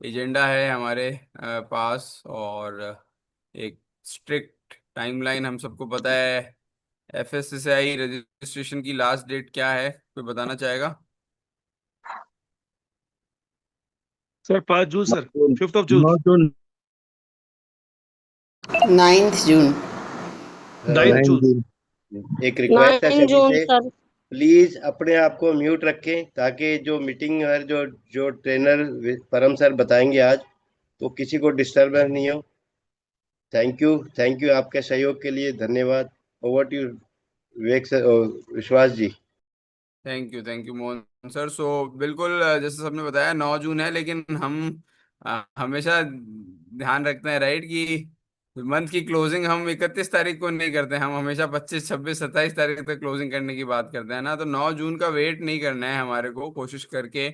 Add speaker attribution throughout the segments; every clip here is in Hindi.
Speaker 1: एजेंडा है हमारे पास, और एक स्ट्रिक्ट टाइमलाइन हम सबको पता है। एफएसएसआई रजिस्ट्रेशन की लास्ट डेट क्या है, कोई बताना चाहेगा?
Speaker 2: Sir 5 June sir.
Speaker 3: June.
Speaker 2: 5 of June.
Speaker 3: 9 June.
Speaker 4: 9th जून।
Speaker 2: 9 जून।
Speaker 3: 9 जून।
Speaker 5: एक रिक्वेस्ट है
Speaker 6: नाइन
Speaker 5: सभी
Speaker 6: जून
Speaker 5: से,
Speaker 6: सर।
Speaker 5: प्लीज अपने आप को म्यूट रखें ताकि जो मीटिंग और जो जो ट्रेनर परम सर बताएंगे आज, तो किसी को डिस्टरबेंस नहीं हो। थैंक यू, थैंक यू आपके सहयोग के लिए, धन्यवाद। Over to Vivek sir, Vishwas ji.
Speaker 1: Thank you Mohan sir. So बिल्कुल, जैसे सबने बताया 9 जून है, लेकिन हम हमेशा ध्यान रखते हैं, राइट, कि मंथ की क्लोजिंग हम 31 तारीख को नहीं करते, हम हमेशा 25, 26, 27 तारीख तक क्लोजिंग करने की बात करते हैं ना। तो 9 जून का वेट नहीं करना है हमारे को, कोशिश करके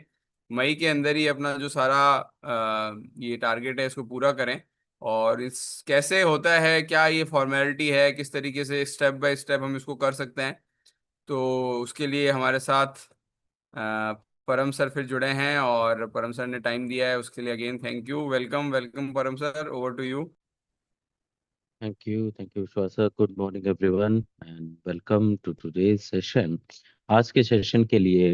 Speaker 1: मई के अंदर ही अपना जो सारा ये टारगेट है इसको पूरा करें। और इस कैसे होता है, क्या ये फॉर्मेलिटी है, किस तरीके से स्टेप बाय स्टेप हम इसको कर सकते हैं, तो उसके लिए हमारे साथ अ, परम सर फिर जुड़े हैं, और परम सर ने टाइम दिया है, उसके लिए again thank you. Welcome welcome Param sir, over to you.
Speaker 3: Thank you Shwasa. Good morning everyone and welcome to today's session. आज के सेशन के लिए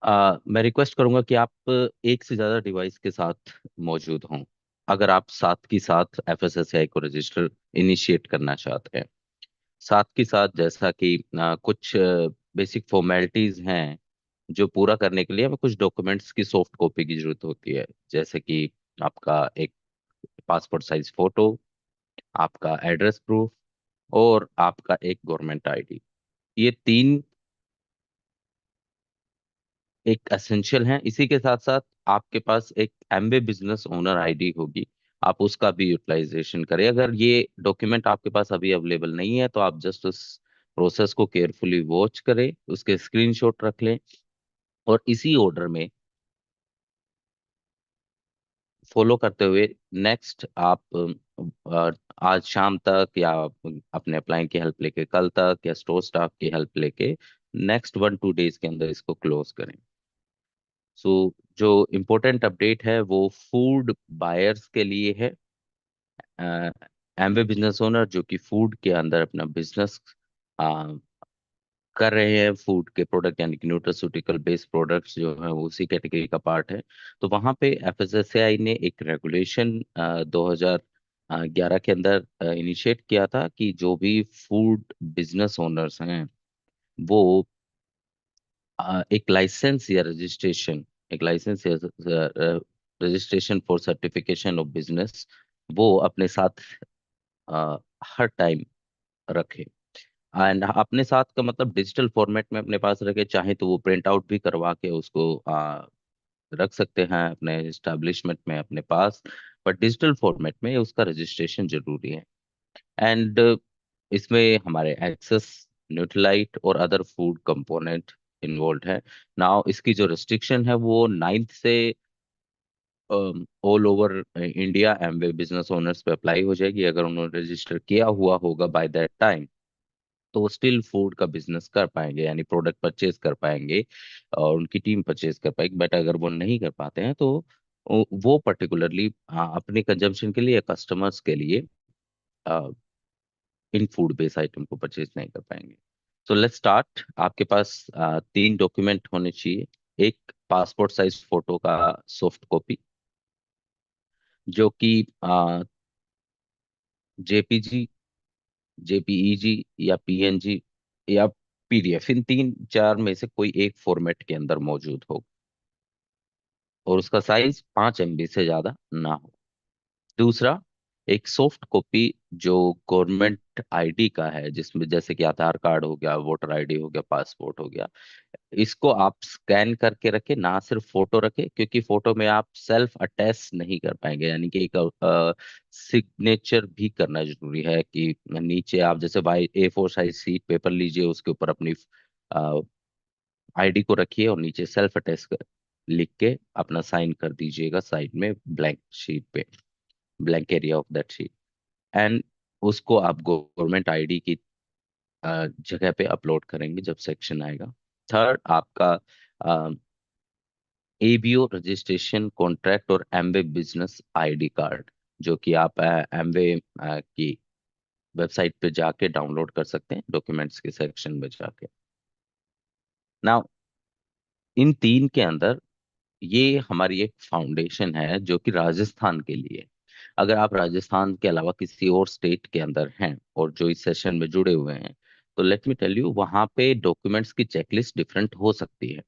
Speaker 3: मैं रिक्वेस्ट करूंगा कि आप एक से ज़्यादा डिवाइस के साथ मौजूद हों। अगर आप साथ के साथ एफएसएसआई को रजिस्टर इनिशिएट करना चाहते हैं, साथ के साथ जैसा कि कुछ बेसिक फॉर्मेलिटीज़ हैं जो पूरा करने के लिए हमें कुछ डॉक्यूमेंट्स की सॉफ्ट कॉपी की जरूरत होती है, जैसे कि आपका एक पासपोर्ट साइज फोटो, आपका एड्रेस प्रूफ और आपका एक गवर्नमेंट आईडी। ये तीन एक एसेंशियल हैं। इसी के साथ साथ आपके पास एक एमवे बिजनेस ओनर आईडी होगी, आप उसका भी यूटिलाइजेशन करें। अगर ये डॉक्यूमेंट आपके पास अभी अवेलेबल नहीं है तो आप जस्ट उस प्रोसेस को केयरफुली वॉच करें, उसके स्क्रीनशॉट रख लें और इसी ऑर्डर में फॉलो करते हुए नेक्स्ट आप आज शाम तक या अपने अप्लाइंट की हेल्प लेके कल तक या स्टोर स्टाफ की हेल्प लेके नेक्स्ट 1-2 डेज के अंदर इसको क्लोज करें। सो जो इम्पोर्टेंट अपडेट है वो फूड बायर्स के लिए है। एमवे बिजनेस ओनर जो कि फूड के अंदर अपना बिजनेस कर रहे हैं, फूड के प्रोडक्ट यानी कि न्यूट्रास्यूटिकल बेस्ड प्रोडक्ट्स जो है वो उसी कैटेगरी का पार्ट है। तो वहाँ पे एफएसएसएआई ने एक रेगुलेशन 2011 के अंदर इनिशिएट किया था कि जो भी फूड बिजनेस ओनर्स हैं वो एक लाइसेंस या registration for certification of business वो अपने साथ अ, हर टाइम रखे। एंड अपने साथ का मतलब डिजिटल फॉर्मेट में अपने पास रखे, चाहे तो वो प्रिंट आउट भी करवा के उसको रख सकते हैं अपने एस्टेब्लिशमेंट में अपने पास, बट डिजिटल फॉर्मेट में उसका रजिस्ट्रेशन जरूरी है। एंड इसमें हमारे एक्सेस, न्यूट्रलाइट और अदर फूड कंपोनेंट इन्वॉल्व है। नाउ इसकी जो रिस्ट्रिक्शन है वो 9th से all over India Amway business owners पे अप्लाई हो जाएगी। अगर उन्होंने रजिस्टर किया हुआ होगा बाय दैट टाइम तो वो स्टिल फूड का बिजनेस कर पाएंगे, यानी प्रोडक्ट परचेज कर पाएंगे और उनकी टीम परचेज कर पाएगी। बट अगर वो नहीं कर पाते हैं तो वो पर्टिकुलरली अपने कंजम्पशन के लिए, कस्टमर्स के लिए इन फूड बेस्ड आइटम को परचेज नहीं कर पाएंगे। So let's start. आपके पास 3 डॉक्यूमेंट होने चाहिए। एक पासपोर्ट साइज फोटो का सॉफ्ट कॉपी जो कि जेपीजी, जेपीईजी या पीएनजी या पीडीएफ, इन 3-4 में से कोई एक फॉर्मेट के अंदर मौजूद हो और उसका साइज 5 MB से ज्यादा ना हो। दूसरा, एक सॉफ्ट कॉपी जो गवर्नमेंट आईडी का है, जिसमें जैसे कि आधार कार्ड हो गया, वोटर आईडी हो गया, पासपोर्ट हो गया, इसको आप स्कैन करके रखें, ना सिर्फ फोटो रखें, क्योंकि फोटो में आप सेल्फ अटैच नहीं कर पाएंगे, यानी कि एक सिग्नेचर भी करना जरूरी है कि नीचे आप जैसे by A4 size sheet paper लीजिए, उसके ऊपर अपनी आईडी को रखिए और नीचे सेल्फ अटैच कर लिख के अपना साइन कर दीजिएगा साइड में ब्लैंक शीट पे, blank area of that sheet. And उसको आप गवर्नमेंट आईडी की जगह पे अपलोड करेंगे जब सेक्शन आएगा। थर्ड, आपका एबीओ रजिस्ट्रेशन कॉन्ट्रैक्ट और एमवे बिजनेस आईडी कार्ड, जो कि आप एमवे की वेबसाइट पे जाके डाउनलोड कर सकते हैं, डॉक्यूमेंट्स के सेक्शन में जाके। नाउ इन तीन के अंदर ये हमारी एक फाउंडेशन है जो कि राजस्थान के लिए है। अगर आप राजस्थान के अलावा किसी और स्टेट के अंदर हैं और जो इस सेशन में जुड़े हुए हैं, तो लेट मी टेल यू, वहां पे डॉक्यूमेंट्स की चेकलिस्ट डिफरेंट हो सकती है।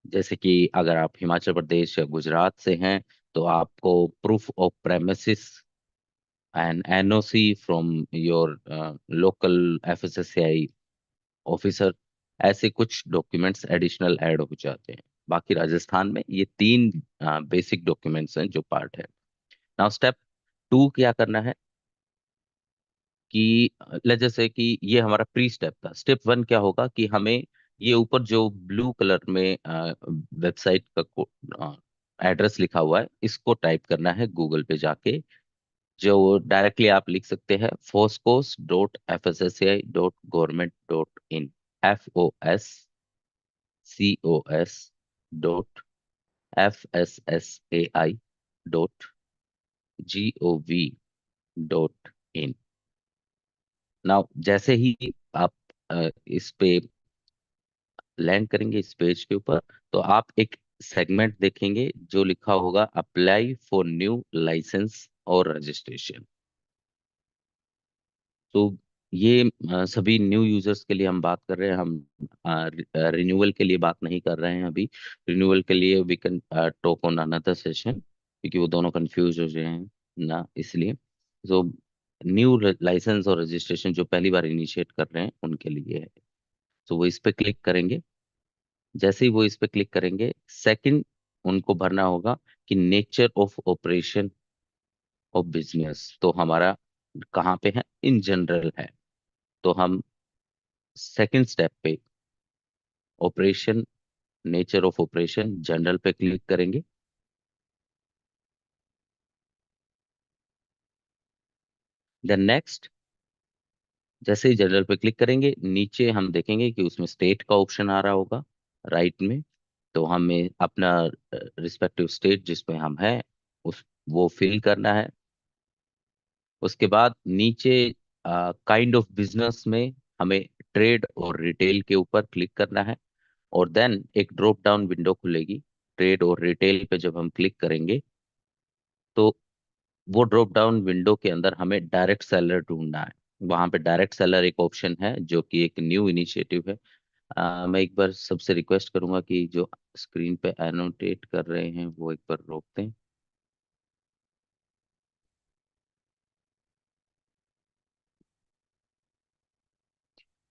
Speaker 3: जैसे कि अगर आप हिमाचल प्रदेश या गुजरात से हैं, तो आपको proof of premises and NOC from your local FSSAI officer, ऐसे कुछ डॉक्यूमेंट्स एडिशनल ऐड हो जाते हैं। बाकी राजस्थान में ये तीन बेसिक डॉक्यूमेंट्स हैं जो पार्ट है। नाउ स्टेप टू क्या करना है कि जैसे कि ये हमारा प्री स्टेप था। स्टेप वन क्या होगा कि हमें ये ऊपर जो ब्लू कलर में वेबसाइट का एड्रेस लिखा हुआ है, इसको टाइप करना है गूगल पे जाके। जो डायरेक्टली आप लिख सकते हैं foscos.fssi.government.in, foscos.fssai.gov.in। नाउ जैसे ही आप इस पे लैंड करेंगे इस पेज के ऊपर, तो आप एक सेगमेंट देखेंगे जो लिखा होगा अप्लाई फॉर न्यू लाइसेंस और रजिस्ट्रेशन। तो ये सभी न्यू यूजर्स के लिए हम बात कर रहे हैं। हम रिन्यूअल के लिए बात नहीं कर रहे हैं अभी। रिन्यूअल के लिए we can talk on another session, क्योंकि वो दोनों कंफ्यूज हो रहे हैं ना, इसलिए। सो न्यू लाइसेंस और रजिस्ट्रेशन जो पहली बार इनिशिएट कर रहे हैं उनके लिए है। तो वो इस पे क्लिक करेंगे। जैसे ही वो इस पे क्लिक करेंगे, सेकंड उनको भरना होगा कि nature of operation of business, तो हमारा कहाँ पे है, इन जनरल है। तो हम सेकंड स्टेप पे operation, nature of operation general पे क्लिक करेंगे। देन नेक्स्ट, जैसे ही जनरल पे क्लिक करेंगे, नीचे हम देखेंगे कि उसमें स्टेट का ऑप्शन आ रहा होगा राइट में। तो हमें अपना रिस्पेक्टिव स्टेट जिसमें हम हैं उस वो फिल करना है। उसके बाद नीचे काइंड ऑफ बिजनेस में हमें ट्रेड और रिटेल के ऊपर क्लिक करना है। और देन एक ड्रॉप डाउन विंडो खुलेगी। ट्रेड और रिटेल पे जब हम क्लिक करेंगे, तो वो ड्रॉप डाउन विंडो के अंदर हमें डायरेक्ट सेलर ढूंढना है। वहां पे डायरेक्ट सेलर एक ऑप्शन है जो कि एक न्यू इनिशिएटिव है। मैं एक बार सबसे रिक्वेस्ट करूंगा कि जो स्क्रीन पे एनोटेट कर रहे हैं वो एक बार रोक दें।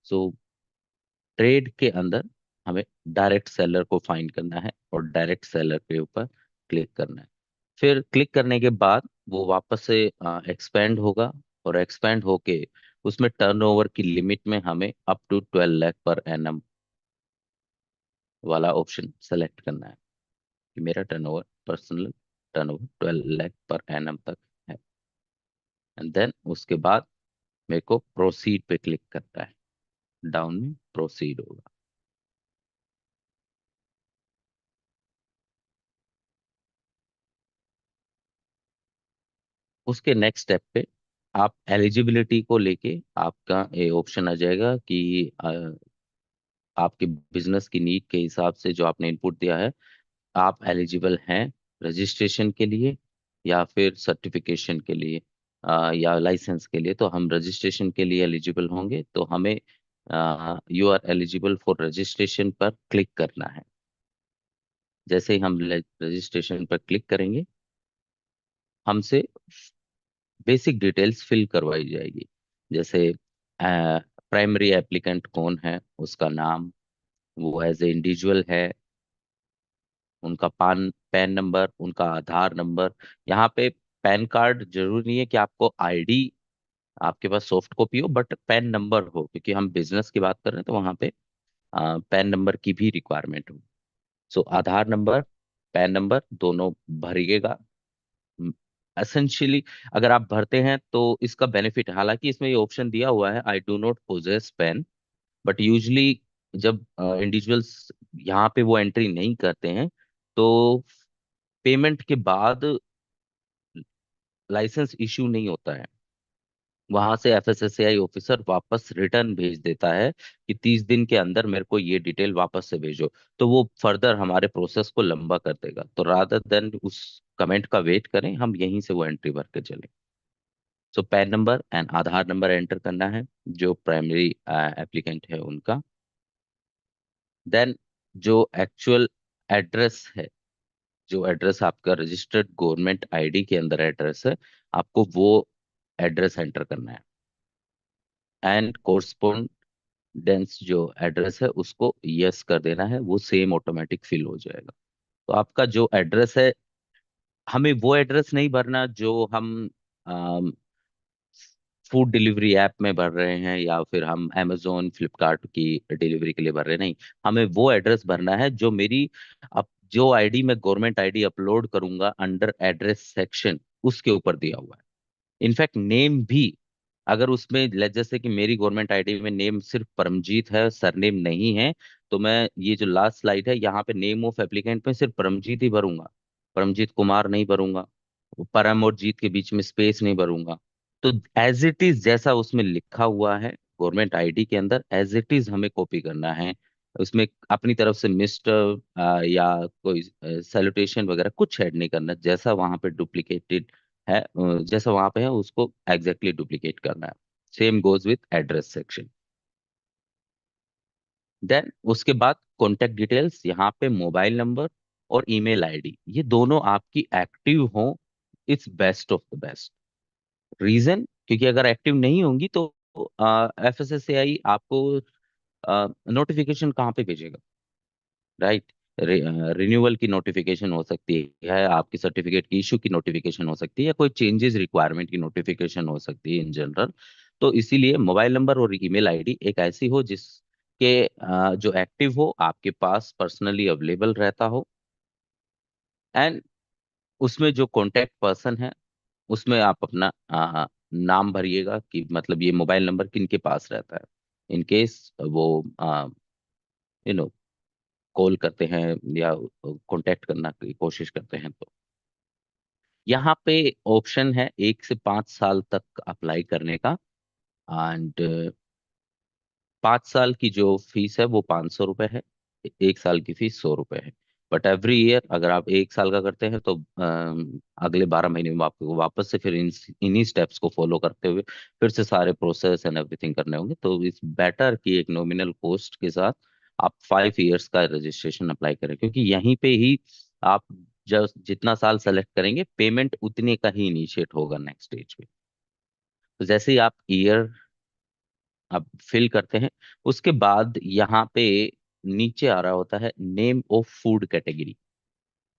Speaker 3: सो ट्रेड के अंदर हमें डायरेक्ट सेलर को फाइंड करना है और डायरेक्ट सेलर के ऊपर क्लिक करना है। फिर क्लिक करने के बाद वो वापस से एक्सपेंड होगा, और एक्सपेंड होके उसमें टर्नओवर की लिमिट में हमें up to 12 lakh per annum वाला ऑप्शन सेलेक्ट करना है कि मेरा turnover, personal turnover 12 lakh per annum तक है। एंड देन उसके बाद मेरे को प्रोसीड पे क्लिक करना है। डाउन में प्रोसीड होगा। उसके नेक्स्ट स्टेप पे आप एलिजिबिलिटी को लेके आपका ये ऑप्शन आ जाएगा कि आपके बिजनेस की नीड के हिसाब से जो आपने इनपुट दिया है, आप एलिजिबल हैं रजिस्ट्रेशन के लिए या फिर सर्टिफिकेशन के लिए, या लाइसेंस के लिए। तो हम रजिस्ट्रेशन के लिए एलिजिबल होंगे, तो हमें you are eligible for registration पर क्लिक करना है। जैसे ही हम रजिस्ट्रेशन पर क्लिक करेंगे, हमसे बेसिक डिटेल्स फिल करवाई जाएगी। जैसे प्राइमरी एप्लीकेंट कौन है, उसका नाम, वो एज ए इंडिविजुअल है, उनका पैन नंबर, उनका आधार नंबर। यहाँ पे पैन कार्ड जरूरी नहीं है कि आपको आईडी आपके पास सॉफ्ट कॉपी हो, बट पैन नंबर हो, क्योंकि हम बिजनेस की बात कर रहे हैं तो वहाँ पे पैन नंबर की भी रिक्वायरमेंट हो। सो आधार नंबर, पैन नंबर दोनों भरिएगा। एसेंशियली अगर आप भरते हैं तो इसका बेनिफिट, हालांकि इसमें ये ऑप्शन दिया हुआ है I do not possess pen, but usually जब इंडिविजुअल्स यहाँ पे वो एंट्री नहीं करते हैं तो पेमेंट के बाद लाइसेंस इश्यू नहीं होता है। वहां से एफएसएसएआई ऑफिसर वापस रिटर्न भेज देता है कि 30 दिन के अंदर मेरे को ये डिटेल वापस से भेजो। तो वो फर्दर हमारे प्रोसेस को लंबा कर देगा। तो रादर देन उस कमेंट का वेट करें, हम यहीं से वो एंट्री भर के चलें। So PAN number and Aadhaar number enter करना है जो प्राइमरी एप्लीकेंट है उनका। देन जो एक्चुअल एड्रेस है, जो एड्रेस आपका रजिस्टर्ड गवर्नमेंट आईडी के अंदर एड्रेस है, आपको वो एड्रेस एंटर करना है। एंड कोर्सपोंडेंस जो एड्रेस है उसको यस कर देना है, वो सेम ऑटोमेटिक फिल हो जाएगा। तो आपका जो एड्रेस है, हमें वो एड्रेस नहीं भरना जो हम फूड डिलीवरी ऐप में भर रहे हैं या फिर हम अमेजोन फ्लिपकार्ट की डिलीवरी के लिए भर रहे हैं। नहीं, हमें वो एड्रेस भरना है जो मेरी अब जो आईडी मैं गवर्नमेंट आईडी अपलोड करूंगा अंडर एड्रेस सेक्शन उसके ऊपर दिया हुआ है। इनफैक्ट नेम भी, अगर उसमें जैसे कि मेरी गवर्नमेंट आईडी में नेम सिर्फ परमजीत है, सरनेम नहीं है, तो मैं ये जो लास्ट स्लाइड है यहाँ पे नेम ऑफ एप्लीकेंट में सिर्फ परमजीत ही भरूंगा, परमजीत कुमार नहीं भरूंगा, परम और जीत के बीच में स्पेस नहीं भरूंगा। तो एज इट इज जैसा उसमें लिखा हुआ है गवर्नमेंट आईडी के अंदर, एज इट इज हमें कॉपी करना है। उसमें अपनी तरफ से मिस्टर या कोई सैल्यूटेशन वगैरह कुछ ऐड नहीं करना। जैसा वहां पे डुप्लीकेटेड है, जैसा वहां पे है उसको एग्जैक्टली डुप्लीकेट करना है। Same goes with address section. Then उसके बाद कॉन्टेक्ट डिटेल्स, यहाँ पे मोबाइल नंबर और ईमेल आईडी ये दोनों आपकी एक्टिव हो, it's best of the best. Reason, क्योंकि अगर एक्टिव नहीं होंगी तो एफएसएसएआई आपको नोटिफिकेशन कहाँ पे भेजेगा, राइट? रिन्यूअल की नोटिफिकेशन हो सकती है, आपकी सर्टिफिकेट की इशू की नोटिफिकेशन हो सकती है, या कोई चेंजेस रिक्वायरमेंट की नोटिफिकेशन हो सकती है इन जनरल। तो इसीलिए मोबाइल नंबर और ईमेल आईडी एक ऐसी हो जिसके जो एक्टिव हो, आपके पास पर्सनली अवेलेबल रहता हो। एंड उसमें जो कॉन्टेक्ट पर्सन है उसमें आप अपना नाम भरिएगा कि मतलब ये मोबाइल नंबर किन के पास रहता है, इन केस वो यू नो कॉल करते हैं या कांटेक्ट करना की कोशिश करते हैं। तो यहाँ पे ऑप्शन है 1 से 5 साल तक अप्लाई करने का। एंड 5 साल की जो फीस है वो 500 रुपये है, 1 साल की फीस 100 रुपये है। बट एवरी ईयर अगर आप 1 साल का करते हैं तो अगले 12 महीने में आपको वापस से फिर इन्हीं स्टेप्स को फॉलो करते हुए फिर से सारे प्रोसेस एंड एवरीथिंग करने होंगे। तो इट्स बेटर कि एक नॉमिनल कॉस्ट के साथ आप 5 ईयर्स का रजिस्ट्रेशन अप्लाई करें, क्योंकि यहीं पे ही आप जब जितना साल सेलेक्ट करेंगे पेमेंट उतने का ही इनिशिएट होगा नेक्स्ट स्टेज पे। तो जैसे ही आप ईयर आप फिल करते हैं उसके बाद यहाँ पे नीचे आ रहा होता है name of food category.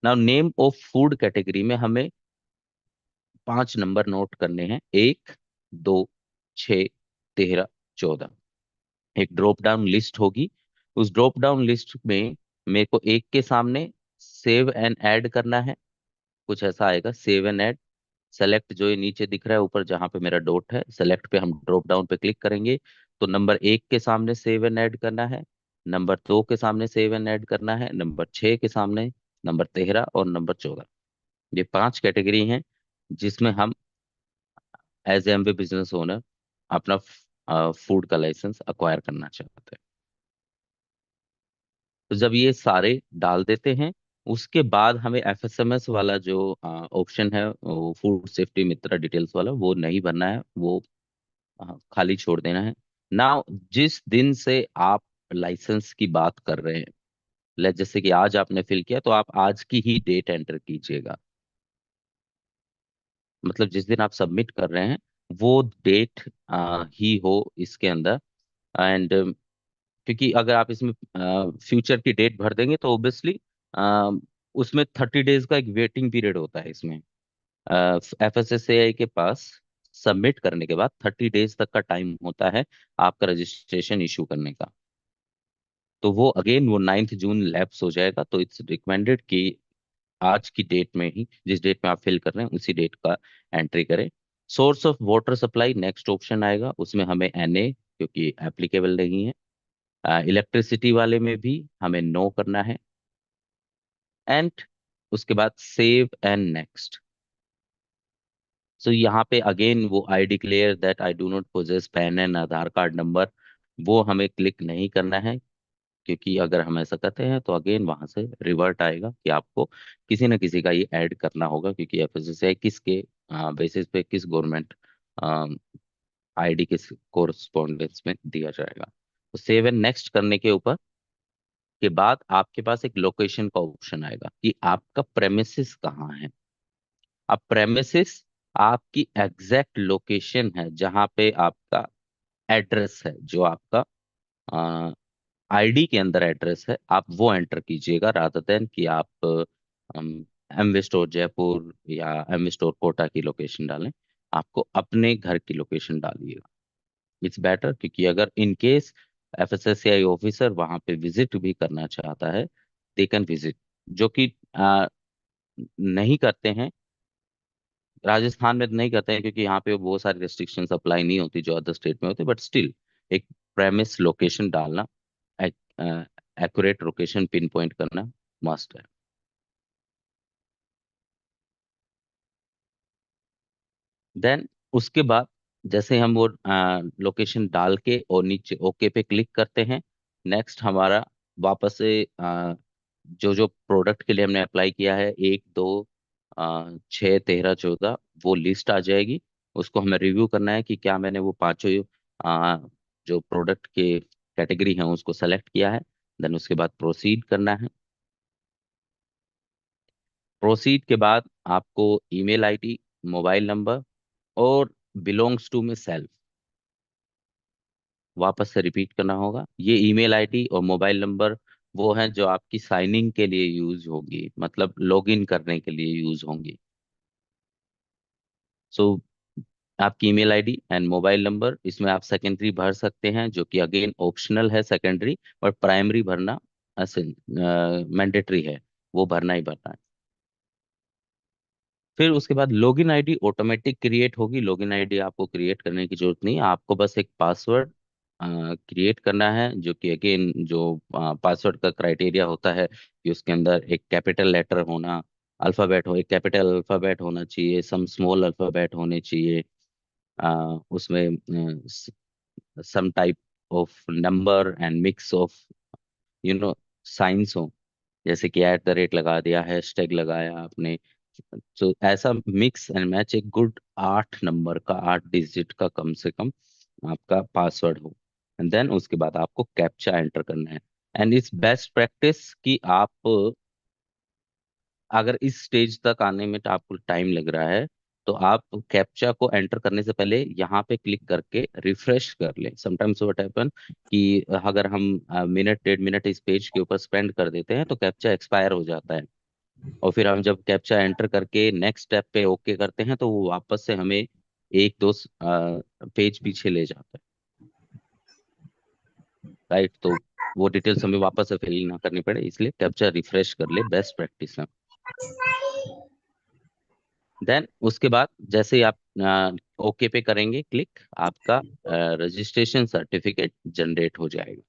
Speaker 3: Now name of food category में हमें 5 नंबर नोट करने हैं, 1, 2, 6, 13, 14। एक ड्रॉप डाउन लिस्ट होगी, उस ड्रॉप डाउन लिस्ट में मेरे को एक के सामने सेव एंड ऐड करना है। कुछ ऐसा आएगा, सेव एंड ऐड। सेलेक्ट जो ये नीचे दिख रहा है ऊपर जहां पे मेरा डॉट है, सेलेक्ट पे हम ड्रॉप डाउन पे क्लिक करेंगे तो नंबर 1 के सामने सेव एंड ऐड करना है, नंबर 2 के सामने सेव एंड ऐड करना है, नंबर 6 के सामने, नंबर 13 और नंबर 14। ये 5 कैटेगरी हैं जिसमें हम एज एम बिजनेस ओनर अपना फूड का लाइसेंस अक्वायर करना चाहते हैं। तो जब ये सारे डाल देते हैं उसके बाद हमें एफएसएमएस वाला जो ऑप्शन है, वो फूड सेफ्टी मित्रा डिटेल्स वाला, वो नहीं भरना है, वो खाली छोड़ देना है। ना जिस दिन से आप लाइसेंस की बात कर रहे हैं, जैसे कि आज आपने फिल किया तो आप आज की ही डेट एंटर कीजिएगा। मतलब जिस दिन आप सबमिट कर रहे हैं वो डेट ही हो इसके अंदर। एंड क्योंकि अगर आप इसमें फ्यूचर की डेट भर देंगे तो ऑब्वियसली उसमें 30 डेज का एक वेटिंग पीरियड होता है इसमें। एफएसएसएआई के पास सबमिट करने के बाद 30 डेज तक का टाइम होता है आपका रजिस्ट्रेशन इशू करने का। तो वो अगेन वो 9 जून लैप्स हो जाएगा। तो इट्स रिकमेंडेड कि आज की डेट में ही, जिस डेट में आप फिल कर रहे हैं उसी डेट का एंट्री करें। Source of water supply next option आएगा, उसमें हमें एनए क्योंकि एप्लीकेबल नहीं है, इलेक्ट्रिसिटी वाले में भी हमें नो करना है। एंड उसके बाद सेव एंड नेक्स्ट। सो यहाँ पे अगेन वो I declare that I do not poses pan and Aadhaar card number, वो हमें क्लिक नहीं करना है, क्योंकि अगर हम ऐसा करते हैं तो अगेन वहां से रिवर्ट आएगा कि आपको किसी न किसी का ये ऐड करना होगा, क्योंकि एफएसएसआई किसके बेसिस पे, किस गवर्नमेंट आईडी किस कोरस्पॉन्डेंस में दिया जाएगा। तो सेव एंड नेक्स्ट करने के ऊपर के बाद आपके पास एक लोकेशन का ऑप्शन आएगा कि आपका प्रेमिसेस कहाँ है। अब प्रेमिसेस आपकी एग्जैक्ट लोकेशन है, जहां पे आपका एड्रेस है, जो आपका आईडी के अंदर एड्रेस है, आप वो एंटर कीजिएगा, रादर देन कि आप एमवे स्टोर जयपुर या एमवे स्टोर कोटा की लोकेशन डालें। आपको अपने घर की लोकेशन डालिएगा, इट्स बेटर। क्योंकि अगर इन केस एफएसएससीआई ऑफिसर वहां पे विजिट भी करना चाहता है, दे कैन विजिट, जो कि नहीं करते हैं, राजस्थान में नहीं करते हैं, क्योंकि यहाँ पे बहुत सारी रेस्ट्रिक्शंस अप्लाई नहीं होती जो अदर स्टेट में होती, बट स्टिल एक प्रेमिस लोकेशन डालना, एक्यूरेट लोकेशन पिन पॉइंट करना मस्ट है। देन उसके बाद जैसे हम वो लोकेशन डाल के और नीचे ओके पे क्लिक करते हैं, नेक्स्ट हमारा वापस से जो जो प्रोडक्ट के लिए हमने अप्लाई किया है, 1, 2, 6, 13, 14, वो लिस्ट आ जाएगी। उसको हमें रिव्यू करना है कि क्या मैंने वो पांचों जो प्रोडक्ट के कैटेगरी हैं उसको सेलेक्ट किया है। देन उसके बाद प्रोसीड करना है। प्रोसीड के बाद आपको ईमेल आईडी, मोबाइल नंबर और बिलोंग्स टू में सेल्फ वापस से रिपीट करना होगा। ये ईमेल आईडी और मोबाइल नंबर वो हैं जो आपकी साइनिंग के लिए यूज होगी, मतलब लॉगिन करने के लिए यूज होंगी। सो आपकी email ID and mobile number, इसमें आप सेकेंडरी भर सकते हैं, जो कि अगेन ऑप्शनल है सेकेंडरी, और प्राइमरी भरना मैंडेटरी है, वो भरना ही भरना है। फिर उसके बाद लॉगिन आईडी ऑटोमेटिक क्रिएट होगी। लॉगिन आईडी आपको क्रिएट करने की जरूरत नहीं है, आपको बस एक पासवर्ड क्रिएट करना है, जो कि अगेन जो पासवर्ड का क्राइटेरिया होता है कि उसके अंदर एक कैपिटल लेटर होना, अल्फाबेट हो, एक कैपिटल अल्फाबेट होना चाहिए, सम स्मॉल अल्फाबेट होने चाहिए, उसमें some type of number and mix of you know signs हो, जैसे कि एट द रेट लगा दिया, हैशटैग लगाया आपने। तो ऐसा मिक्स एंड मैच एक गुड 8 नंबर का, 8 डिजिट का कम से कम आपका पासवर्ड हो। एंड देन उसके बाद आपको कैप्चा एंटर करना है। एंड इट्स बेस्ट प्रैक्टिस कि आप अगर इस स्टेज तक आने में तो आपको टाइम लग रहा है, तो आप कैप्चा को एंटर करने से पहले यहाँ पे क्लिक करके रिफ्रेश कर लें। समटाइम्स व्हाट हैपन कि अगर हम मिनट 1.5 मिनट इस पेज के ऊपर स्पेंड कर देते हैं तो कैप्चा एक्सपायर हो जाता है, और फिर हम जब कैप्चा एंटर करके नेक्स्ट स्टेप पे ओके करते हैं तो वो वापस से हमें 1, 2 पेज पीछे ले जाता है, राइट। तो वो डिटेल्स हमें वापस से फिल ना करनी पड़े, इसलिए कैप्चा रिफ्रेश कर ले, बेस्ट प्रैक्टिस है। देन उसके बाद जैसे ही आप ओके पे करेंगे क्लिक, आपका रजिस्ट्रेशन सर्टिफिकेट जनरेट हो जाएगा।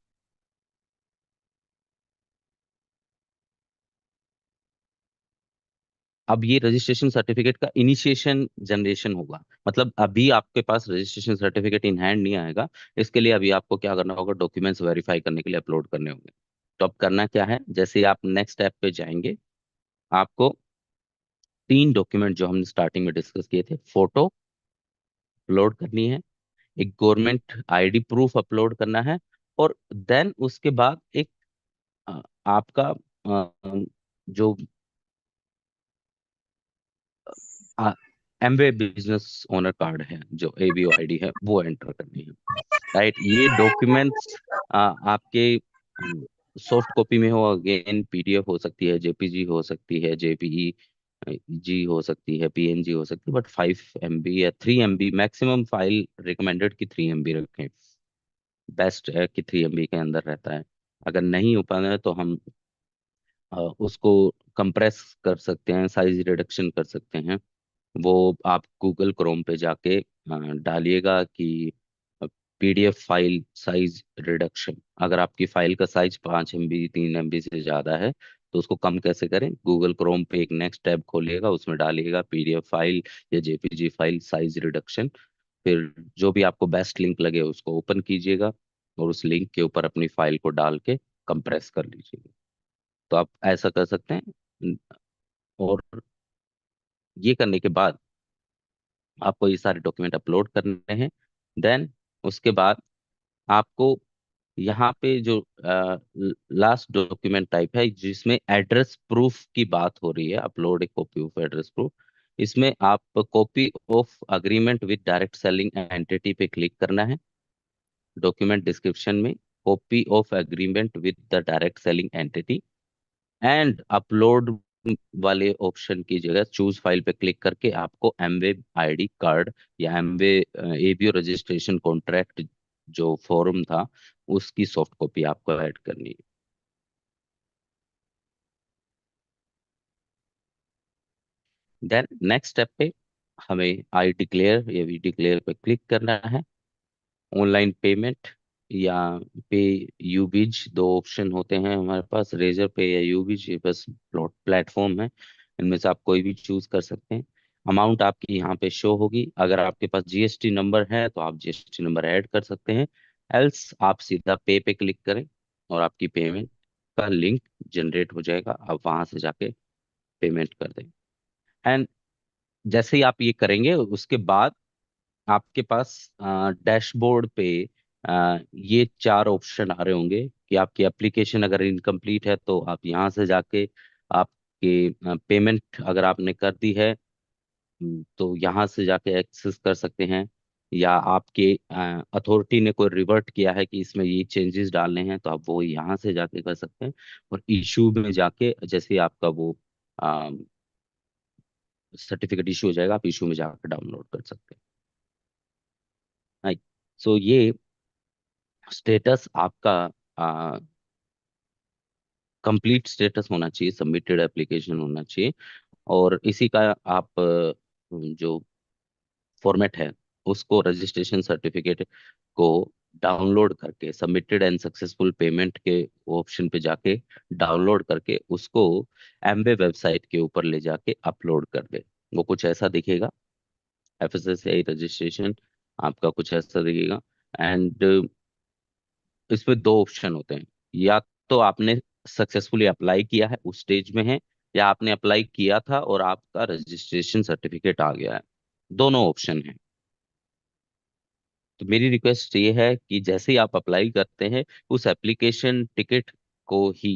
Speaker 3: अब ये रजिस्ट्रेशन सर्टिफिकेट का इनिशिएशन जनरेशन होगा, मतलब अभी आपके पास रजिस्ट्रेशन सर्टिफिकेट इन हैंड नहीं आएगा। इसके लिए अभी आपको क्या करना होगा, डॉक्यूमेंट्स वेरीफाई करने के लिए अपलोड करने होंगे। तो अब करना क्या है, जैसे ही आप नेक्स्ट स्टेप पे जाएंगे, आपको 3 डॉक्यूमेंट जो हमने स्टार्टिंग में डिस्कस किए थे, फोटो अपलोड करनी है, एक गवर्नमेंट आईडी प्रूफ अपलोड करना है, और देन उसके बाद एक आपका जो एमवे बिजनेस ओनर कार्ड है, जो एबीओ आईडी है, वो एंटर करनी है, राइट। ये डॉक्यूमेंट्स आपके सॉफ्ट कॉपी में हो, अगेन पीडीएफ हो सकती है, जेपीजी हो सकती है, जेपीई जी हो सकती है, पीएनजी हो सकती है, बट 5 MB या 3 MB मैक्सिमम फाइल रिकमेंडेड कि 3 MB रखें, बेस्ट है कि 3 MB के अंदर रहता है। अगर नहीं हो पा रहा है तो हम उसको कंप्रेस कर सकते हैं, साइज रिडक्शन कर सकते हैं। वो आप गूगल क्रोम पे जाके डालिएगा कि PDF फाइल साइज रिडक्शन। अगर आपकी फाइल का साइज 5 MB 3 MB से ज्यादा है तो उसको कम कैसे करें? गूगल क्रोम पे एक नेक्स्ट टैब खोलिएगा, उसमें डालिएगा PDF फाइल या JPG फाइल साइज रिडक्शन। फिर जो भी आपको बेस्ट लिंक लगे उसको ओपन कीजिएगा और उस लिंक के ऊपर अपनी फाइल को डाल के कंप्रेस कर लीजिएगा। तो आप ऐसा कर सकते हैं। और ये करने के बाद आपको ये सारे डॉक्यूमेंट अपलोड करने हैं। देन उसके बाद आपको यहाँ पे जो लास्ट डॉक्यूमेंट टाइप है जिसमें एड्रेस प्रूफ की बात हो रही है, upload A copy of address proof, इसमें आप copy of agreement with direct selling entity पे क्लिक करना है। डॉक्यूमेंट डिस्क्रिप्शन में copy of agreement with the direct selling entity and upload वाले ऑप्शन की जगह चूज फाइल पे क्लिक करके आपको एमवे आईडी कार्ड या एमवे एबीओ रजिस्ट्रेशन कॉन्ट्रैक्ट जो फॉर्म था उसकी सॉफ्ट कॉपी आपको ऐड करनी है। देन नेक्स्ट स्टेप पे हमें आई डिक्लेयर या वी डिक्लेयर पे क्लिक करना है। ऑनलाइन पेमेंट या पे यूबीज दो ऑप्शन होते हैं हमारे पास, रेजर पे या यूबीज, ये बस प्लेटफॉर्म है, इनमें से आप कोई भी चूज कर सकते हैं। अमाउंट आपकी यहाँ पे शो होगी। अगर आपके पास जीएसटी नंबर है तो आप जीएसटी नंबर ऐड कर सकते हैं, एल्स आप सीधा पे क्लिक करें और आपकी पेमेंट का लिंक जनरेट हो जाएगा, आप वहां से जाके पेमेंट कर दें। एंड जैसे ही आप ये करेंगे उसके बाद आपके पास डैशबोर्ड पे ये चार ऑप्शन आ रहे होंगे कि आपकी एप्लीकेशन अगर इनकम्प्लीट है तो आप यहाँ से जाके आपके पेमेंट अगर आपने कर दी है तो यहाँ से जाके एक्सेस कर सकते हैं, या आपके अथॉरिटी ने कोई रिवर्ट किया है कि इसमें ये चेंजेस डालने हैं तो आप वो यहाँ से जाके कर सकते हैं। और इशू में जाके जैसे ही आपका वो सर्टिफिकेट इशू हो जाएगा आप इशू में जाकर डाउनलोड कर सकते हैं। सो ये स्टेटस आपका कंप्लीट स्टेटस होना चाहिए, सबमिटेड एप्लीकेशन होना चाहिए। और इसी का आप जो फॉर्मेट है उसको रजिस्ट्रेशन सर्टिफिकेट को डाउनलोड करके सबमिटेड एंड सक्सेसफुल पेमेंट के ऑप्शन पे जाके डाउनलोड करके उसको एमवे वेबसाइट के ऊपर ले जाके अपलोड कर दे। वो कुछ ऐसा दिखेगा, एफएसएसआई रजिस्ट्रेशन आपका कुछ ऐसा दिखेगा। एंड इसमें दो ऑप्शन होते हैं, या तो आपने सक्सेसफुली अप्लाई किया है उस स्टेज में है, या आपने अप्लाई किया था और आपका रजिस्ट्रेशन सर्टिफिकेट आ गया है, दोनों ऑप्शन है। तो मेरी रिक्वेस्ट ये है कि जैसे ही आप अप्लाई करते हैं उस एप्लीकेशन टिकट को ही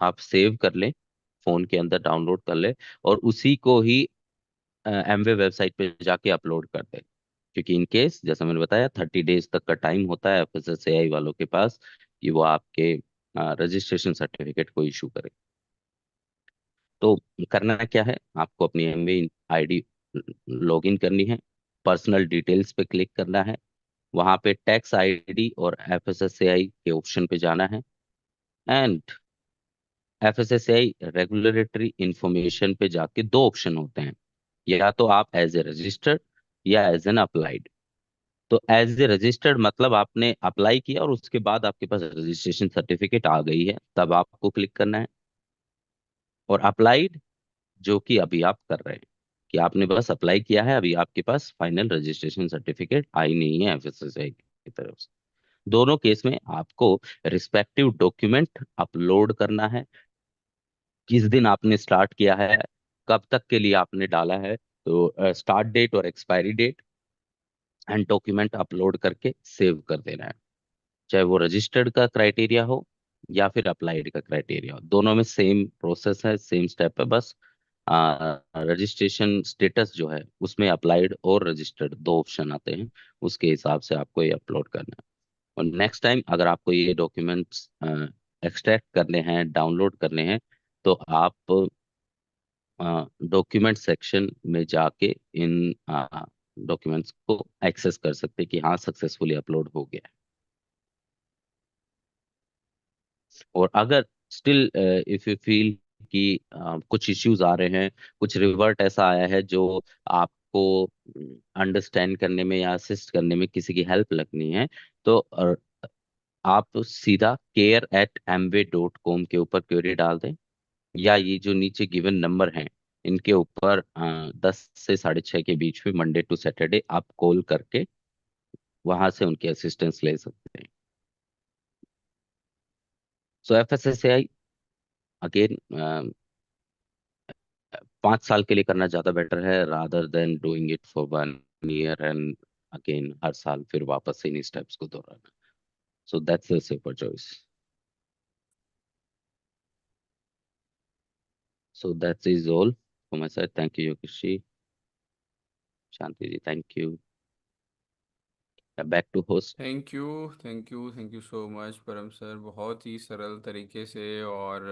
Speaker 3: आप सेव कर लें, फोन के अंदर डाउनलोड कर लें और उसी को ही एमवे वेबसाइट पे जाके अपलोड कर दें। क्योंकि इन केस जैसा मैंने बताया 30 डेज तक का टाइम होता है एफएसएसएआई वालों के पास कि वो आपके रजिस्ट्रेशन सर्टिफिकेट को इशू करे। तो करना क्या है, आपको अपनी एमवे आईडी लॉगिन करनी है, पर्सनल डिटेल्स पे क्लिक करना है, वहां पे टैक्स आईडी और एफएसएसएआई के ऑप्शन पे जाना है। एंड एफएसएसएआई रेगुलेटरी इंफॉर्मेशन पे जाके दो ऑप्शन होते हैं, या तो आप एज ए रजिस्टर्ड या एज एन अप्लाइड। तो एज ए रजिस्टर्ड मतलब आपने अप्लाई किया और उसके बाद आपके पास रजिस्ट्रेशन सर्टिफिकेट आ गई है, तब आपको क्लिक करना है। और अप्लाइड जो कि अभी आप कर रहे हैं, कि आपने बस अप्लाई किया है, अभी आपके पास फाइनल रजिस्ट्रेशन सर्टिफिकेट आई नहीं है एफएसएसआई की तरफ से। दोनों केस में आपको रिस्पेक्टिव डॉक्यूमेंट अपलोड करना है, किस दिन आपने स्टार्ट किया है, कब तक के लिए आपने डाला है, तो स्टार्ट डेट और expiry date and document upload करके सेव कर देना है। चाहे वो रजिस्टर्ड का क्राइटेरिया हो या फिर अप्लाइड का क्राइटेरिया हो, दोनों में सेम प्रोसेस है, सेम स्टेप है। बस रजिस्ट्रेशन स्टेटस जो है उसमें अप्लाइड और रजिस्टर्ड दो ऑप्शन आते हैं, उसके हिसाब से आपको ये अपलोड करना है। और नेक्स्ट टाइम अगर आपको ये डॉक्यूमेंट्स एक्सट्रैक्ट करने हैं, डाउनलोड करने हैं, तो आप डॉक्यूमेंट सेक्शन में जाके इन डॉक्यूमेंट्स को एक्सेस कर सकते हैं कि हाँ सक्सेसफुली अपलोड हो गया है। और अगर स्टिल इफ यू फील कि कुछ इश्यूज आ रहे हैं, कुछ रिवर्ट ऐसा आया है जो आपको आपको अंडरस्टैंड करने में या असिस्ट करने में किसी की हेल्प लगनी है, तो आप सीधा care@amway.com के ऊपर क्वेरी डाल दें, या ये जो नीचे गिवन नंबर हैं इनके ऊपर 10 से 6:30 के बीच में मंडे टू सैटरडे आप कॉल करके वहां से उनकी असिस्टेंस ले सकते हैं। सो FSSAI अगेन 5 साल के लिए करना ज्यादा बेटर है, rather than doing it for 1 year and again हर साल फिर वापस से इन्हीं स्टेप्स को दोहराना। So that's the safer choice. So that's is all from my side. Thank you Yogesh ji, Shanti ji, thank you. Back to host.
Speaker 1: Thank you, thank you, thank you so much Param sir. बहुत ही सरल तरीके से और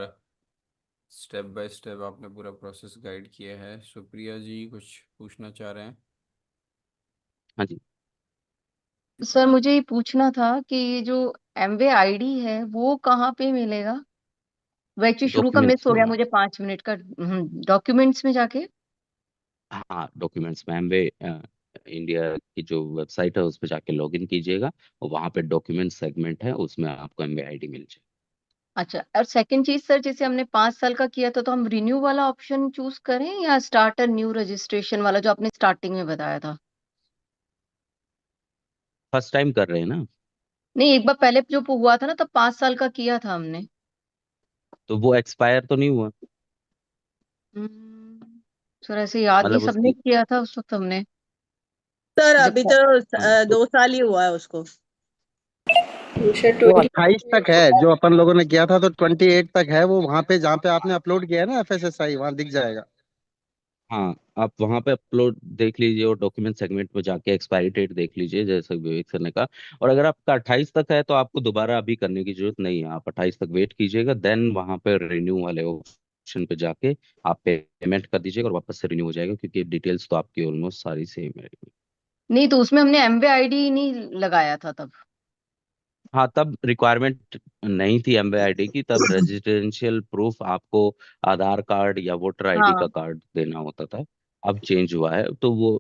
Speaker 1: स्टेप बाय स्टेप आपने पूरा प्रोसेस गाइड किया है। सुप्रिया जी कुछ पूछना चाह रहे हैं?
Speaker 3: हाँ जी।
Speaker 4: सर मुझे ये पूछना था कि ये जो एमवे आईडी है वो कहाँ पे मिलेगा? वो एक्चुअली शुरू का मिस
Speaker 3: डॉक्यूमेंट्स
Speaker 4: हो
Speaker 3: में।
Speaker 4: गया मुझे 5 मिनट का। डॉक्यूमेंट्स में जाके।
Speaker 3: हाँ, डॉक्यूमेंट्स में एमवे इंडिया की जो वेबसाइट है उस पर जाके लॉगिन कीजिएगा, और वहाँ पे डॉक्यूमेंट सेगमेंट है, उसमें आपको एमवे आईडी मिल जाए।
Speaker 4: अच्छा, और सेकंड चीज सर, जैसे हमने 5 साल का किया था तो हम रिन्यू वाला ऑप्शन चूज करें या स्टार्ट अ न्यू रजिस्ट्रेशन वाला जो आपने स्टार्टिंग में बताया था?
Speaker 3: फर्स्ट टाइम कर रहे हैं ना,
Speaker 4: नहीं, एक बार पहले जो हुआ था ना तब 5 साल का किया था हमने।
Speaker 3: तो वो एक्सपायर तो नहीं हुआ?
Speaker 4: सर ऐसे याद नहीं,
Speaker 3: मतलब
Speaker 4: सबने
Speaker 3: उसकी।
Speaker 4: किया था उस वक्त हमने
Speaker 6: सर
Speaker 4: जब।
Speaker 6: अभी तो
Speaker 3: हाँ तो
Speaker 6: 2 साल ही हुआ है उसको।
Speaker 7: वो 28 तक है जो अपन लोगों ने किया था, तो 28 तक है वो। वहां पे जहाँ पे आपने अपलोड किया है ना FSSAI, वहां दिख जाएगा।
Speaker 3: हाँ, आप वहाँ पे अपलोड देख लीजिए और डॉक्यूमेंट सेगमेंट में जाके एक्सपायरी डेट देख लीजिए, जैसे विवेक सर ने कहा। और अगर आपका 28 तक है तो आपको दोबारा अभी करने की जरूरत नहीं है, आप 28 तक वेट कीजिएगा, देन वहाँ पे रिन्यू वाले ऑप्शन पे जाके आप पेमेंट कर दीजिएगा और वापस से रिन्यू हो जाएगा, क्योंकि डिटेल्स तो आपकी ऑलमोस्ट सारी सेम है।
Speaker 4: नहीं, तो उसमें हमने एमवे आईडी नहीं लगाया था तब।
Speaker 3: हाँ, तब रिक्वायरमेंट नहीं थी एमवे आईडी की, तब रेजिडेंशियल प्रूफ आपको आधार कार्ड या वोटर आईडी
Speaker 4: हाँ।
Speaker 3: का कार्ड देना होता था। अब चेंज हुआ है, तो वो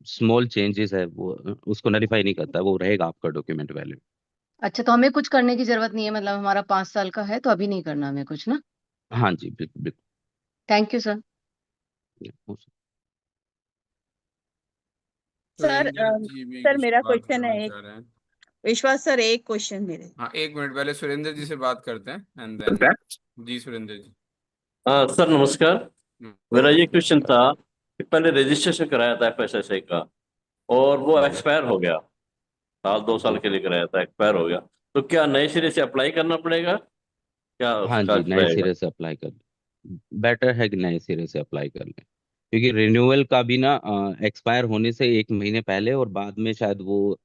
Speaker 3: स्मॉल चेंजेस है, वो उसको नलीफाई नहीं करता, वो रहेगा आपका डॉक्यूमेंट वैलिड।
Speaker 4: अच्छा, तो हमें कुछ करने की जरूरत नहीं है, मतलब हमारा 5 साल का है तो अभी नहीं करना हमें कुछ ना।
Speaker 3: हाँ जी, बिल्कुल बिल्कुल।
Speaker 4: Thank you sir.
Speaker 6: Sir
Speaker 1: Surendra ji भी
Speaker 6: सर
Speaker 1: कुछ
Speaker 6: मेरा
Speaker 1: बात
Speaker 6: क्वेश्चन
Speaker 1: करना
Speaker 6: है एक।
Speaker 1: चाह रहे हैं।
Speaker 6: विश्वास सर, एक क्वेश्चन मेरे।
Speaker 1: हाँ, एक मिनट, पहले सुरेंद्र जी से बात करते हैं एंड देन। जी सुरेंद्र जी।
Speaker 2: सर नमस्कार। मेरा ये क्वेश्चन
Speaker 1: नमस्कार।
Speaker 2: था कि पहले रजिस्ट्रेशन कराया था FSSAI का, और वो एक्सपायर हो गया। साल 2 साल
Speaker 3: जी।
Speaker 2: के लिए कराया था, एक्सपायर हो गया। तो क्या नए सिरे से अप्लाई करना पड़ेगा, क्या
Speaker 3: हाँ
Speaker 2: उसका
Speaker 3: जी, नए
Speaker 2: रहेगा?
Speaker 3: सिरे से अप्लाई कर लें, बेटर है कि नए सिरे से अप्लाई कर लें, क्योंकि रिन्यूअल का भी ना एक्सपायर होने से 1 महीने पहले और बाद में शायद वो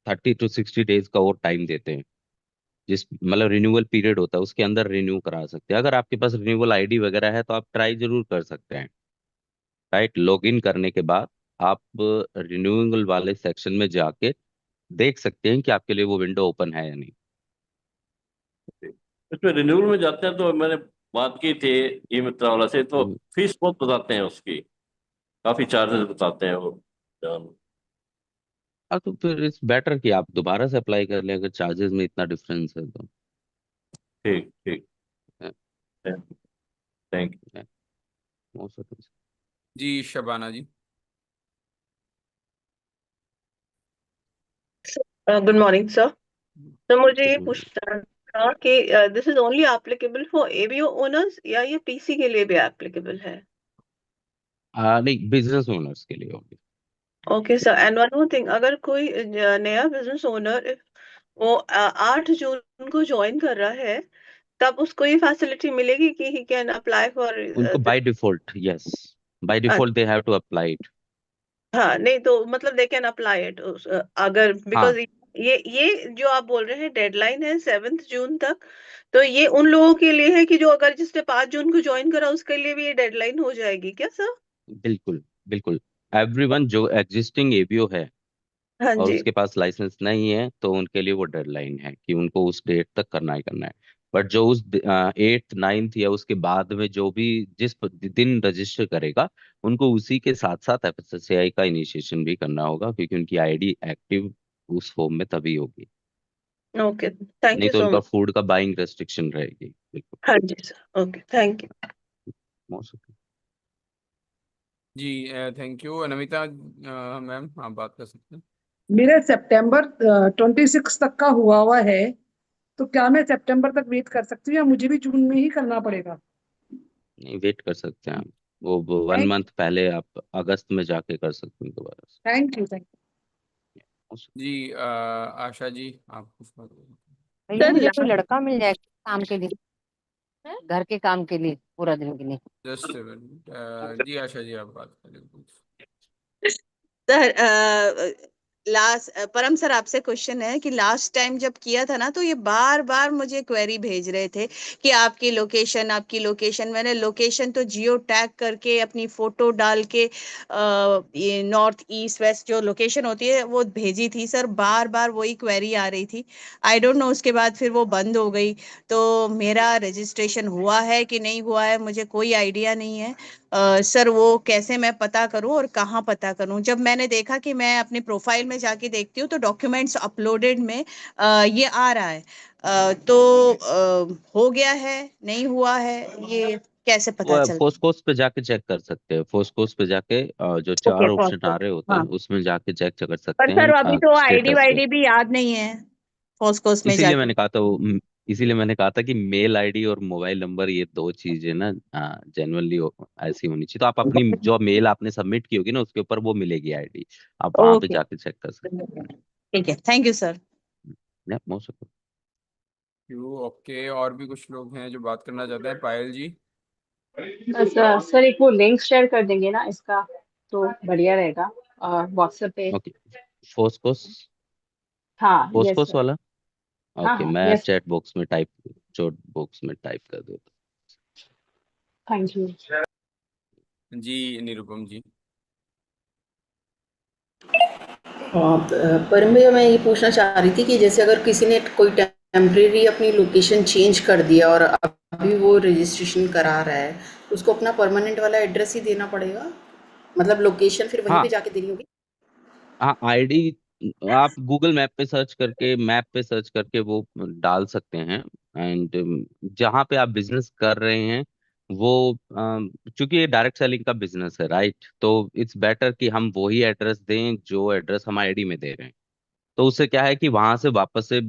Speaker 3: 30 to 60 डेज का और टाइम देते हैं, जिस मतलब रिन्यूअल पीरियड होता है उसके अंदर रिन्यू करा सकते हैं। अगर आपके पास रिन्यूअल आईडी वगैरह है तो आप ट्राई जरूर कर सकते हैं। राइट, लॉगिन करने के बाद आप रिन्यूअल वाले सेक्शन में जाके देख सकते हैं कि आपके लिए वो विंडो ओपन है या नहीं।
Speaker 2: इसमें रिन्यूअल में जाते हैं तो मैंने बात की थी ई मित्रा वाला से, तो
Speaker 3: हम्म,
Speaker 2: फीस बहुत बताते हैं उसकी, काफी चार्जेस बताते हैं वो।
Speaker 3: तो फिर इट्स बेटर कि आप दोबारा से अप्लाई कर लें, अगर चार्जेस में इतना डिफरेंस है तो।
Speaker 2: ठीक ठीक।
Speaker 3: अ,
Speaker 2: थैंक
Speaker 3: अ, हो सकता है।
Speaker 1: जी Shabana ji.
Speaker 6: Good morning sir. तो मुझे ये
Speaker 3: Good morning.
Speaker 6: पूछना था कि this is only applicable for ABO owners या ये पीसी के लिए भी एप्लीकेबल है?
Speaker 3: नहीं, बिजनेस ओनर्स के लिए होगी।
Speaker 6: Okay sir, and one more thing, अगर कोई नया बिजनेस ओनर वो 8 जून को ज्वाइन कर रहा है, तब उसको ये फैसिलिटी मिलेगी कि ही कैन अप्लाई फॉर
Speaker 3: उनको
Speaker 6: this?
Speaker 3: By default, yes, by default they have to apply it.
Speaker 6: हाँ, नहीं तो मतलब दे कैन अप्लाई इट अगर,
Speaker 3: हाँ,
Speaker 6: बिकॉज ये जो आप बोल रहे हैं डेडलाइन है 7 जून तक, तो ये उन लोगों के लिए है कि जो अगर जिसने 5 जून को ज्वाइन करा उसके लिए भी ये डेडलाइन हो जाएगी क्या सर?
Speaker 3: बिल्कुल बिल्कुल। एवरीवन जो एग्जिस्टिंग एबीओ है
Speaker 6: हाँ
Speaker 3: और
Speaker 6: जी।
Speaker 3: उसके पास लाइसेंस नहीं है, तो उनके लिए वो डेडलाइन है कि उनको उस डेट तक करना ही करना है। बट जो उस 8th 9th या उसके बाद में जो भी जिस दिन रजिस्टर करेगा, उनको उसी के साथ साथ एफएसएसएआई का इनिशिएशन भी करना होगा, क्योंकि उनकी आईडी एक्टिव उस फॉर्म में तभी होगी।
Speaker 6: ओके, थैंक
Speaker 3: नहीं
Speaker 6: यू
Speaker 3: तो
Speaker 6: सो
Speaker 3: उनका
Speaker 6: मच।
Speaker 3: फूड का बाइंग रेस्ट्रिक्शन रहेगी। बिल्कुल।
Speaker 6: हाँ जी सर, ओके, थैंक यू।
Speaker 3: मौसम।
Speaker 1: जी थैंक यू। नमिता मैम आप बात कर सकते हैं।
Speaker 8: मेरा सितंबर 26 तक का हुआ है, तो क्या मैं सितंबर तक वेट कर सकती हूँ या मुझे भी जून में ही करना पड़ेगा?
Speaker 3: नहीं, वेट कर सकते हैं आप। वो 1
Speaker 8: थैंक
Speaker 3: मंथ पहले आप अगस्त में जाके कर सकते हैं दोबारा से।
Speaker 8: थैंक यू थैंक
Speaker 3: मौसम।
Speaker 1: जी आशा जी आप कुछ बात करें।
Speaker 9: भैया
Speaker 6: सर
Speaker 9: मुझे कोई
Speaker 6: लास्ट
Speaker 9: लड़का मिल जाए काम के लिए, घर के काम के लिए, पूरा दिन के लिए।
Speaker 1: जस्ट जी आशा जी आप बात करें कुछ।
Speaker 6: सर, लास्ट परम सर आपसे क्वेश्चन है कि लास्ट टाइम जब किया था ना, तो ये बार बार मुझे क्वेरी भेज रहे थे कि आपकी लोकेशन। मैंने लोकेशन तो जियो टैग करके अपनी फोटो डाल के ये नॉर्थ ईस्ट वेस्ट जो लोकेशन होती है वो भेजी थी सर। बार बार वही क्वेरी आ रही थी। आई डोंट नो, उसके बाद फिर वो बंद हो गई। तो मेरा रजिस्ट्रेशन हुआ है कि नहीं हुआ है मुझे कोई आइडिया नहीं है। सर वो कैसे मैं पता करूं और कहाँ पता करूं? जब मैंने देखा कि मैं अपने प्रोफाइल में जाके देखती हूँ तो डॉक्यूमेंट्स अपलोडेड में ये आ रहा है। तो हो गया है नहीं हुआ है, ये कैसे पता
Speaker 3: वो
Speaker 6: चलता?
Speaker 3: फोस्कोस पे जाके चेक कर सकते हैं। फोस्कोस पे जाके जो
Speaker 6: ओके,
Speaker 3: 4 ऑप्शन आ रहे होते हैं
Speaker 6: हाँ।
Speaker 3: उसमें जाके चेक कर
Speaker 6: पर
Speaker 3: सकते
Speaker 6: सर अभी
Speaker 3: हैं
Speaker 6: तो आईडी
Speaker 3: स्टेटस पे।
Speaker 6: वाईडी भी याद नहीं है फोस्कोस में
Speaker 3: इसीलिए
Speaker 6: जाके।
Speaker 3: मैंने कहा था इसीलिए मैंने कहा था कि मेल आईडी और मोबाइल नंबर, ये 2 चीजें ना जेन्युइनली ऐसी होनी चाहिए। तो आप अपनी जो मेल आपने सबमिट की होगी ना, उसके ऊपर वो मिलेगी आईडी, आप वहां पे
Speaker 6: ओके,
Speaker 3: जाके चेक कर सकते
Speaker 6: ठीक है, थैंक यू सर।
Speaker 3: हैं। मोस्ट
Speaker 1: क्यों ओके, और भी कुछ लोग हैं जो बात करना चाहते हैं। पायल जी।
Speaker 10: बस सर एक वो लिंक शेयर कर देंगे ना इसका, तो बढ़िया रहेगा व्हाट्सएप पे।
Speaker 3: ओके। फोस्कोस
Speaker 10: हाँ यस
Speaker 3: फोस्कोस
Speaker 10: सर।
Speaker 3: वाला।
Speaker 10: हाँ
Speaker 3: ओके,
Speaker 10: हाँ
Speaker 3: मैं
Speaker 10: यस।
Speaker 3: चैट बॉक्स में टाइप कर देता
Speaker 10: थैंक यू।
Speaker 1: जी निरुपम जी।
Speaker 11: पर मैं ये पूछना चाह रही थी कि जैसे अगर किसी ने कोई टेम्परेरी अपनी लोकेशन चेंज कर दिया और अभी वो रजिस्ट्रेशन करा रहा है, तो उसको अपना परमानेंट वाला एड्रेस ही देना पड़ेगा? मतलब लोकेशन फिर वहीं
Speaker 3: हाँ
Speaker 11: पे जाके देनी होगी?
Speaker 3: हाँ। आईडी आप गूगल मैप पे सर्च करके वो डाल सकते हैं। एंड जहाँ पे आप बिजनेस कर रहे हैं वो चूंकि ये डायरेक्ट सेलिंग का बिजनेस है, राइट, तो इट्स बेटर कि हम वही एड्रेस दें जो एड्रेस हम आईडी में दे रहे हैं। तो उससे क्या है कि वहां से वापस से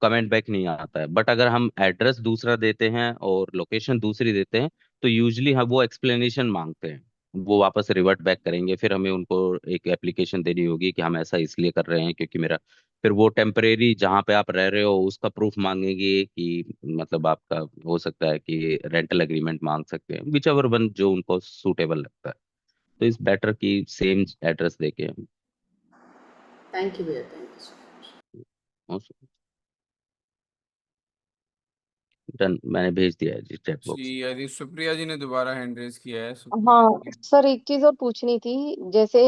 Speaker 3: कमेंट बैक नहीं आता है। बट अगर हम एड्रेस दूसरा देते हैं और लोकेशन दूसरी देते हैं, तो यूजली हम वो एक्सप्लेनेशन मांगते हैं। वो वापस रिवर्ट बैक करेंगे, फिर हमें उनको एक एप्लीकेशन देनी होगी कि हम ऐसा इसलिए कर रहे हैं क्योंकि मेरा, फिर वो टेम्परेरी जहाँ पे आप रह रहे हो उसका प्रूफ मांगेंगे कि मतलब आपका हो सकता है कि रेंटल एग्रीमेंट मांग सकते हैं, विच एवर वन जो उनको सूटेबल लगता है। तो इस बेटर की सेम एड्रेस देके
Speaker 11: थैंक यू भैया, thank you so much.
Speaker 3: Done, मैंने भेज दिया है जी चैट
Speaker 1: जी
Speaker 3: बॉक्स।
Speaker 1: यदि सुप्रिया जी ने दोबारा हैंड रेज किया है। सुप्रिया
Speaker 4: हाँ
Speaker 1: जी।
Speaker 4: सर एक चीज और पूछनी थी। जैसे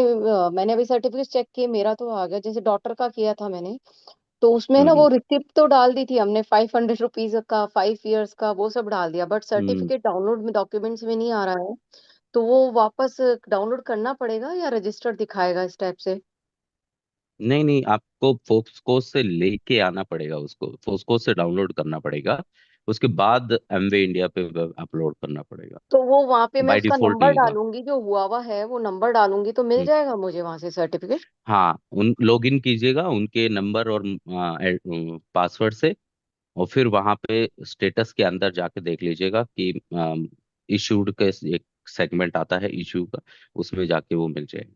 Speaker 4: मैंने अभी सर्टिफिकेट चेक किए, मेरा तो आ गया। जैसे डॉक्टर का किया था मैंने, तो उसमें ना वो
Speaker 3: हम्म
Speaker 4: रिसिप्ट तो डाल दी थी हमने, 500 रुपीज का, 5 इयर्स का, वो सब डाल दिया। But
Speaker 3: hmm.
Speaker 4: सर्टिफिकेट डाउनलोड में डॉक्यूमेंट्स में नहीं आ रहा है। तो वो वापस डाउनलोड करना पड़ेगा या रजिस्टर्ड दिखाएगा इस टाइप से?
Speaker 3: नहीं नहीं, आपको फोक्सकोस से लेके आना पड़ेगा, उसको फोक्सकोस से डाउनलोड करना पड़ेगा, उसके बाद एमवे इंडिया पे अपलोड करना पड़ेगा।
Speaker 4: तो वो वहां पे मैं
Speaker 3: बाय
Speaker 4: उसका
Speaker 3: डिफॉल्ट
Speaker 4: नंबर
Speaker 3: नहीं होगा।
Speaker 4: डालूंगी, जो हुआ है वो नंबर डालूंगी, तो मिल
Speaker 3: हम्म,
Speaker 4: जाएगा मुझे वहां से सर्टिफिकेट?
Speaker 3: हाँ, उन लॉग इन कीजिएगा उनके नंबर और पासवर्ड से, और फिर वहां पे स्टेटस के अंदर जाके देख लीजिएगा कि इशूड का एक सेगमेंट आता है इशू का, उसमें जाके वो मिल जाएगा।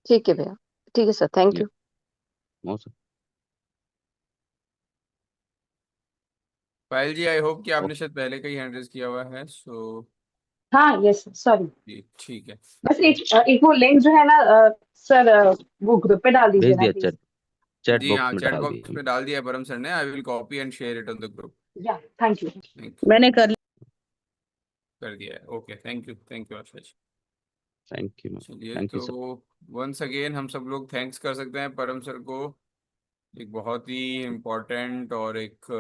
Speaker 4: ठीक है भैया। ठीक है सर, थैंक
Speaker 3: ये
Speaker 4: यू।
Speaker 3: मौसम।
Speaker 1: पायल जी आई होप कि आपने
Speaker 3: ओके।
Speaker 1: शायद पहले का ही हैंड रेज किया हुआ है।
Speaker 10: हाँ यस सॉरी।
Speaker 1: जी ठीक है।
Speaker 10: बस एक वो लिंक जो है ना सर, वो ग्रुप पे डाल दीजिए
Speaker 3: भेज
Speaker 10: ना
Speaker 3: दिया,
Speaker 10: प्लीज।
Speaker 3: चैट
Speaker 1: जी हाँ
Speaker 3: बॉक्स में
Speaker 1: चैट
Speaker 3: डाल
Speaker 1: बॉक्स
Speaker 3: दिए।
Speaker 1: पे डाल दिया है परम सर ने। I will copy and share it on the group.
Speaker 10: या थैंक यू।
Speaker 1: थैंक
Speaker 6: मैंने
Speaker 1: कर दिया है। Okay thank you Asha ji.
Speaker 3: Thank you.
Speaker 1: चलिए
Speaker 3: थैंक यू
Speaker 1: तो
Speaker 3: सर।
Speaker 1: वंस अगेन हम सब लोग थैंक्स कर सकते हैं परम सर को। एक बहुत ही इम्पोर्टेंट और एक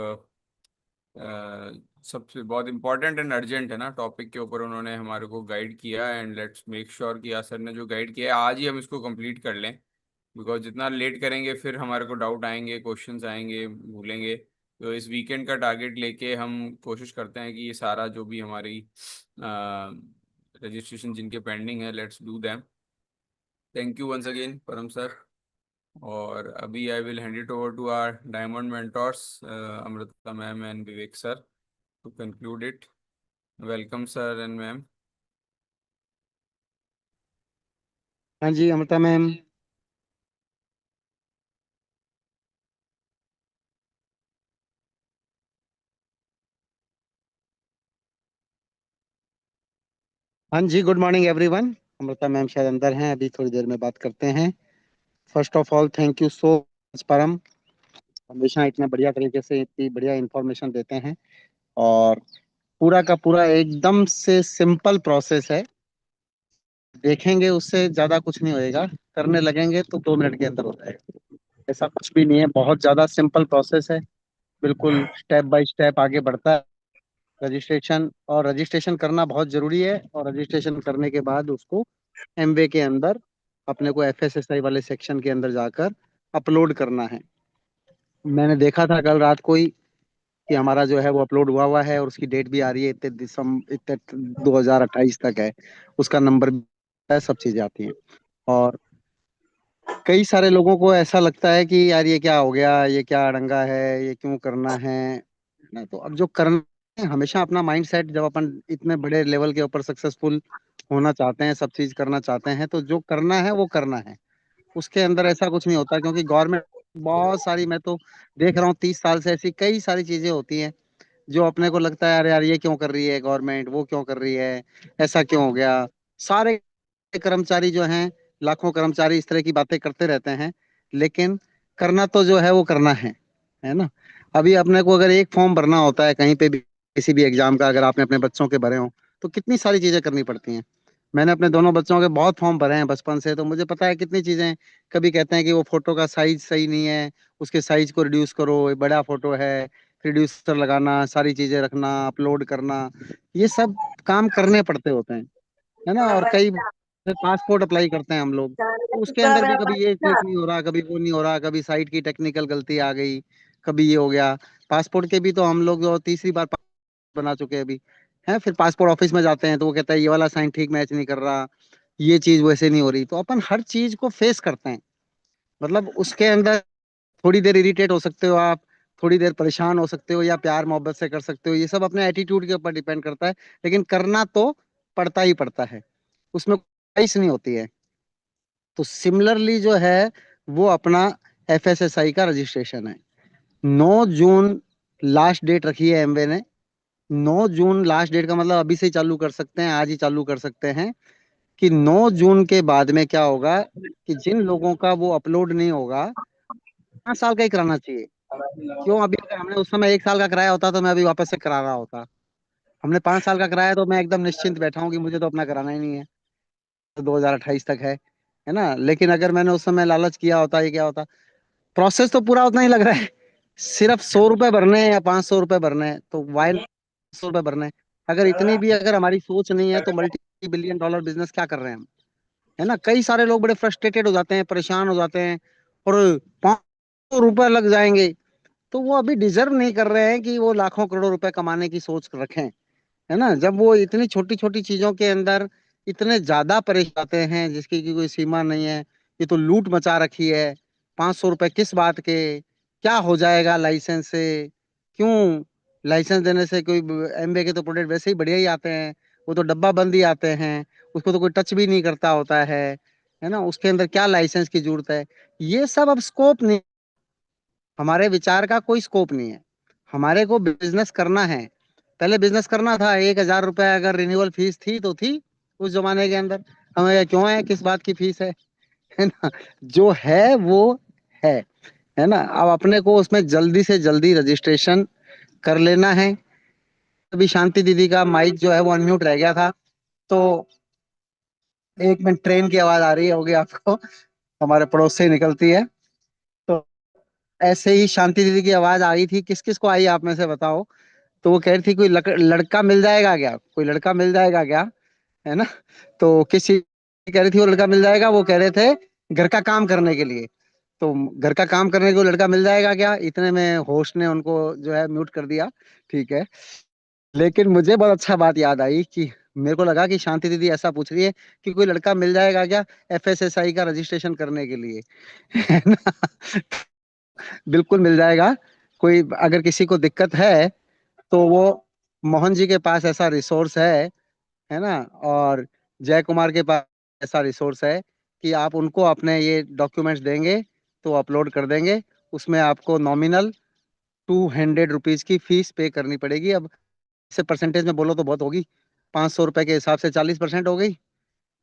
Speaker 1: सबसे बहुत इंपॉर्टेंट एंड अर्जेंट है ना टॉपिक के ऊपर उन्होंने हमारे को गाइड किया, एंड लेट्स मेक श्योर कि सर ने जो गाइड किया है आज ही हम इसको कंप्लीट कर लें, बिकॉज जितना लेट करेंगे फिर हमारे को डाउट आएंगे, क्वेश्चंस आएंगे, भूलेंगे। तो इस वीकेंड का टारगेट लेके हम कोशिश करते हैं कि ये सारा जो भी हमारी रजिस्ट्रेशन जिनके पेंडिंग है, let's do them. Thank you once again Param sir. और अभी I will hand it over to our diamond mentors Amrita ma'am and Vivek sir to conclude it. Welcome sir and ma'am.
Speaker 7: हाँ जी अमृता मैम। हाँ जी, good morning everyone. Amrita ma'am शायद अंदर हैं, अभी थोड़ी देर में बात करते हैं। First of all thank you so much परम, हमेशा इतने बढ़िया तरीके से इतनी बढ़िया इंफॉर्मेशन देते हैं। और पूरा का पूरा एकदम से सिंपल प्रोसेस है, देखेंगे उससे ज्यादा कुछ नहीं होएगा, करने लगेंगे तो 2 मिनट के अंदर हो जाएगा। ऐसा कुछ भी नहीं है, बहुत ज्यादा सिंपल प्रोसेस है, बिल्कुल स्टेप बाय स्टेप आगे बढ़ता है। रजिस्ट्रेशन और रजिस्ट्रेशन करना बहुत जरूरी है, और रजिस्ट्रेशन करने के बाद उसको एमवे के अंदर अपने को एफएसएसआई वाले सेक्शन के अंदर जाकर अपलोड करना है। मैंने देखा था कल रात को ही कि हमारा जो है वो अपलोड हुआ हुआ है, और उसकी डेट भी आ रही है, इतने दिसंबर इतने 2028 तक है, उसका नंबर भी है, सब चीजें आती हैं। और कई सारे लोगों को ऐसा लगता है कि यार ये क्या हो गया, ये क्या अड़ंगा है, ये क्यों करना है ना। तो अब जो करना है, हमेशा अपना माइंड सेट, जब अपन इतने बड़े लेवल के ऊपर सक्सेसफुल होना चाहते हैं, सब चीज करना चाहते हैं, तो जो करना है वो करना है। उसके अंदर ऐसा कुछ नहीं होता, क्योंकि गवर्नमेंट बहुत सारी, मैं तो देख रहा हूँ 30 साल से ऐसी कई सारी चीजें होती हैं जो अपने को लगता है अरे यार ये क्यों कर रही है गवर्नमेंट, वो क्यों कर रही है, ऐसा क्यों हो गया। सारे कर्मचारी जो हैं, लाखों कर्मचारी इस तरह की बातें करते रहते हैं, लेकिन करना तो जो है वो करना है ना। अभी अपने को अगर एक फॉर्म भरना होता है कहीं पे भी, किसी भी एग्जाम का, अगर आपने अपने बच्चों के भरे हो, तो कितनी सारी चीजें करनी पड़ती हैं। मैंने अपने दोनों बच्चों के बहुत फॉर्म भरे हैं बचपन से, तो मुझे पता है कितनी चीजें। कभी कहते हैं कि वो फोटो का साइज सही नहीं है, उसके साइज को रिड्यूस करो, ये बड़ा फोटो है, रिड्यूसर लगाना, सारी चीजें रखना, अपलोड करना, ये सब काम करने पड़ते होते हैं, है ना। और कई पासपोर्ट अप्लाई करते हैं हम लोग, तो उसके अंदर भी कभी ये क्लिक नहीं हो रहा, कभी वो नहीं हो रहा, कभी साइट की टेक्निकल गलती आ गई, कभी ये हो गया। पासपोर्ट के भी तो हम लोग जो तीसरी बार बना चुके हैं अभी, है। फिर पासपोर्ट ऑफिस में जाते हैं तो वो कहता है ये वाला साइन ठीक मैच नहीं कर रहा, ये चीज वैसे नहीं हो रही। तो अपन हर चीज को फेस करते हैं, मतलब उसके अंदर थोड़ी देर इरिटेट हो सकते हो आप, थोड़ी देर परेशान हो सकते हो, या प्यार मोहब्बत से कर सकते हो, ये सब अपने एटीट्यूड के ऊपर डिपेंड करता है, लेकिन करना तो पड़ता ही पड़ता है, उसमें चॉइस नहीं होती है। तो सिमिलरली जो है वो अपना एफएसएसआई का रजिस्ट्रेशन है। 9 जून लास्ट डेट रखी है एमवे ने। 9 जून लास्ट डेट का मतलब अभी से ही चालू कर सकते हैं, आज ही चालू कर सकते हैं। कि 9 जून के बाद में क्या होगा, कि जिन लोगों का वो अपलोड नहीं होगा, 5 साल का ही कराना चाहिए। क्यों, अभी अगर हमने उस समय 1 साल का कराया होता तो मैं अभी वापस से करा रहा होता। हमने 5 साल का कराया तो मैं एकदम निश्चिंत बैठा हूँ कि मुझे तो अपना कराना ही नहीं है, तो 2028 तक है ना। लेकिन अगर मैंने उस समय लालच किया होता, ये क्या होता, प्रोसेस तो पूरा उतना ही लग रहा है, सिर्फ 100 रुपए भरने हैं या 500 रुपए भरने हैं, तो वाई 100 रुपए भरने हैं। अगर इतनी भी अगर हमारी सोच नहीं है, तो मल्टी बिलियन डॉलर बिजनेस क्या कर रहे हैं हम, है ना। कई सारे लोग बड़े फ्रस्ट्रेटेड हो जाते हैं, परेशान हो जाते हैं, और 500 रुपए लग जाएंगे, तो वो अभी डिजर्व नहीं कर रहे हैं कि वो लाखों करोड़ों रुपए कमाने की सोच रखें, है ना। जब वो इतनी छोटी छोटी चीजों के अंदर इतने ज्यादा परेशान आते हैं जिसकी की कोई सीमा नहीं है, ये तो लूट मचा रखी है। 500 रुपए किस बात के, क्या हो जाएगा लाइसेंस से, क्यों, लाइसेंस देने से कोई, एमबे के तो प्रोडक्ट वैसे ही बढ़िया ही आते हैं, वो तो डब्बा बंद ही आते हैं, उसको तो कोई टच भी नहीं करता होता है ना। उसके अंदर क्या लाइसेंस की जरूरत है, ये सब अब स्कोप नहीं, हमारे विचार का कोई स्कोप नहीं है। हमारे को बिजनेस करना है, पहले बिजनेस करना था, 1,000 रुपए अगर रिन्यूअल फीस थी तो थी उस जमाने के अंदर, हमें क्यों है, किस बात की फीस है ना। जो है वो है है ना। अब अपने को उसमें जल्दी से जल्दी रजिस्ट्रेशन कर लेना है। अभी शांति दीदी का माइक जो है वो अनम्यूट रह गया था, तो 1 मिनट, ट्रेन की आवाज आ रही होगी आपको, हमारे पड़ोस से ही निकलती है। तो ऐसे ही शांति दीदी की आवाज आ रही थी, किस किस को आई आप में से बताओ। तो वो कह रही थी कोई लड़का मिल जाएगा क्या, कोई लड़का मिल जाएगा क्या, है ना। तो किसी कह रही थी वो लड़का मिल जाएगा, वो कह रहे थे घर का काम करने के लिए। तो घर का काम करने को लड़का मिल जाएगा क्या, इतने में होस्ट ने उनको जो है म्यूट कर दिया। ठीक है। लेकिन मुझे बहुत अच्छा बात याद आई कि मेरे को लगा कि शांति दीदी ऐसा पूछ रही है कि कोई लड़का मिल जाएगा क्या एफएसएसआई का रजिस्ट्रेशन करने के लिए, है ना। बिल्कुल मिल जाएगा। कोई अगर किसी को दिक्कत है तो वो मोहन जी के पास ऐसा रिसोर्स है ना, और जय कुमार के पास ऐसा रिसोर्स है कि आप उनको अपने ये डॉक्यूमेंट्स देंगे तो अपलोड कर देंगे। उसमें आपको नॉमिनल 200 रुपीज की फीस पे करनी पड़ेगी। अब इसे परसेंटेज में बोलो तो बहुत होगी, 500 रुपए के हिसाब से 40% हो गई।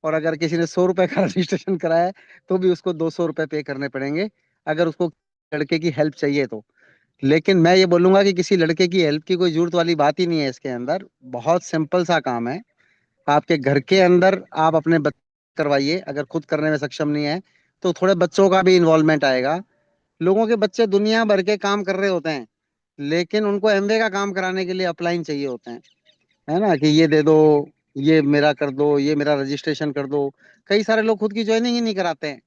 Speaker 7: और अगर किसी ने 100 रुपए का रजिस्ट्रेशन कराया है तो भी उसको 200 रुपए पे करने पड़ेंगे, अगर उसको लड़के की हेल्प चाहिए तो। लेकिन मैं ये बोलूंगा कि किसी लड़के की हेल्प की कोई जरूरत वाली बात ही नहीं है इसके अंदर। बहुत सिंपल सा काम है। आपके घर के अंदर आप अपने बच्चे करवाइए, अगर खुद करने में सक्षम नहीं है तो थोड़े बच्चों का भी इन्वॉल्वमेंट आएगा। लोगों के बच्चे दुनिया भर के काम कर रहे होते हैं, लेकिन उनको एमवे का काम कराने के लिए अपलाइन चाहिए होते हैं, है ना, कि ये दे दो, ये मेरा कर दो, ये मेरा रजिस्ट्रेशन कर दो। कई सारे लोग खुद की ज्वाइनिंग ही नहीं कराते हैं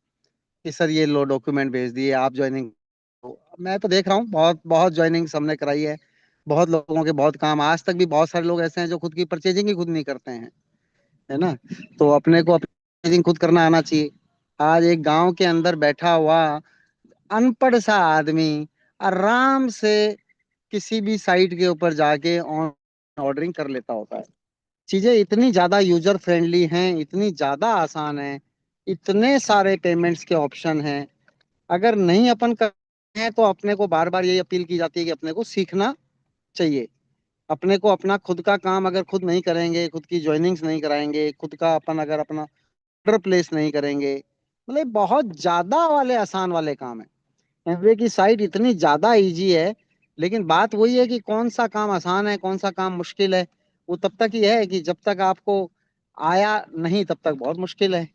Speaker 7: कि सर ये लो डॉक्यूमेंट भेज दिए आप ज्वाइनिंग। मैं तो देख रहा हूँ बहुत बहुत ज्वाइनिंग हमने कराई है। बहुत लोगों के बहुत काम, आज तक भी बहुत सारे लोग ऐसे हैं जो खुद की परचेजिंग ही खुद नहीं करते हैं, है ना। तो अपने को अपनी खुद करना आना चाहिए। आज एक गांव के अंदर बैठा हुआ अनपढ़ सा आदमी आराम से किसी भी साइट के ऊपर जाके ऑर्डरिंग कर लेता होता है। चीजें इतनी ज्यादा यूजर फ्रेंडली हैं, इतनी ज्यादा आसान है, इतने सारे पेमेंट्स के ऑप्शन हैं। अगर नहीं अपन करते हैं तो अपने को बार बार यही अपील की जाती है कि अपने को सीखना चाहिए। अपने को अपना खुद का काम अगर खुद नहीं करेंगे, खुद की ज्वाइनिंग्स नहीं कराएंगे, खुद का अपन अगर अपना ऑर्डर प्लेस नहीं करेंगे, मतलब बहुत ज्यादा वाले आसान वाले काम है। एमवे की साइट इतनी ज्यादा इजी है, लेकिन बात वही है कि कौन सा काम आसान है कौन सा काम मुश्किल है। वो तब तक ही है कि जब तक आपको आया नहीं तब तक बहुत मुश्किल है,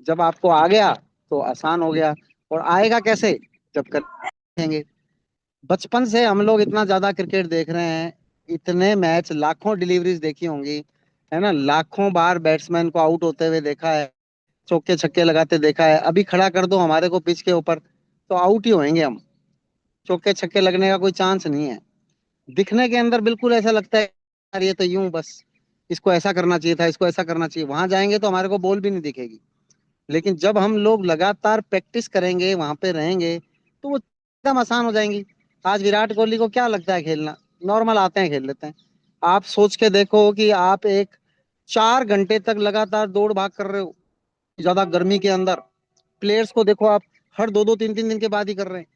Speaker 7: जब आपको आ गया तो आसान हो गया। और आएगा कैसे, जब करेंगे। बचपन से हम लोग इतना ज्यादा क्रिकेट देख रहे हैं, इतने मैच, लाखों डिलीवरीज देखी होंगी, है ना, लाखों बार बैट्समैन को आउट होते हुए देखा है, चौके छक्के लगाते देखा है। अभी खड़ा कर दो हमारे को पिच के ऊपर तो आउट ही होंगे हम, चौके छक्के लगने का कोई चांस नहीं है। दिखने के अंदर बिल्कुल ऐसा लगता है यार ये तो यूं बस, इसको ऐसा करना चाहिए था, इसको ऐसा करना चाहिए। वहां जाएंगे तो हमारे को बॉल भी नहीं दिखेगी। लेकिन जब हम लोग लगातार प्रैक्टिस करेंगे, वहां पे रहेंगे, तो वो एकदम आसान हो जाएंगी। आज विराट कोहली को क्या लगता है खेलना, नॉर्मल आते हैं खेल लेते हैं। आप सोच के देखो कि आप एक 4 घंटे तक लगातार दौड़ भाग कर रहे हो, ज्यादा गर्मी के अंदर। प्लेयर्स को देखो आप, हर 2-2 3-3 दिन के बाद ही कर रहे हैं।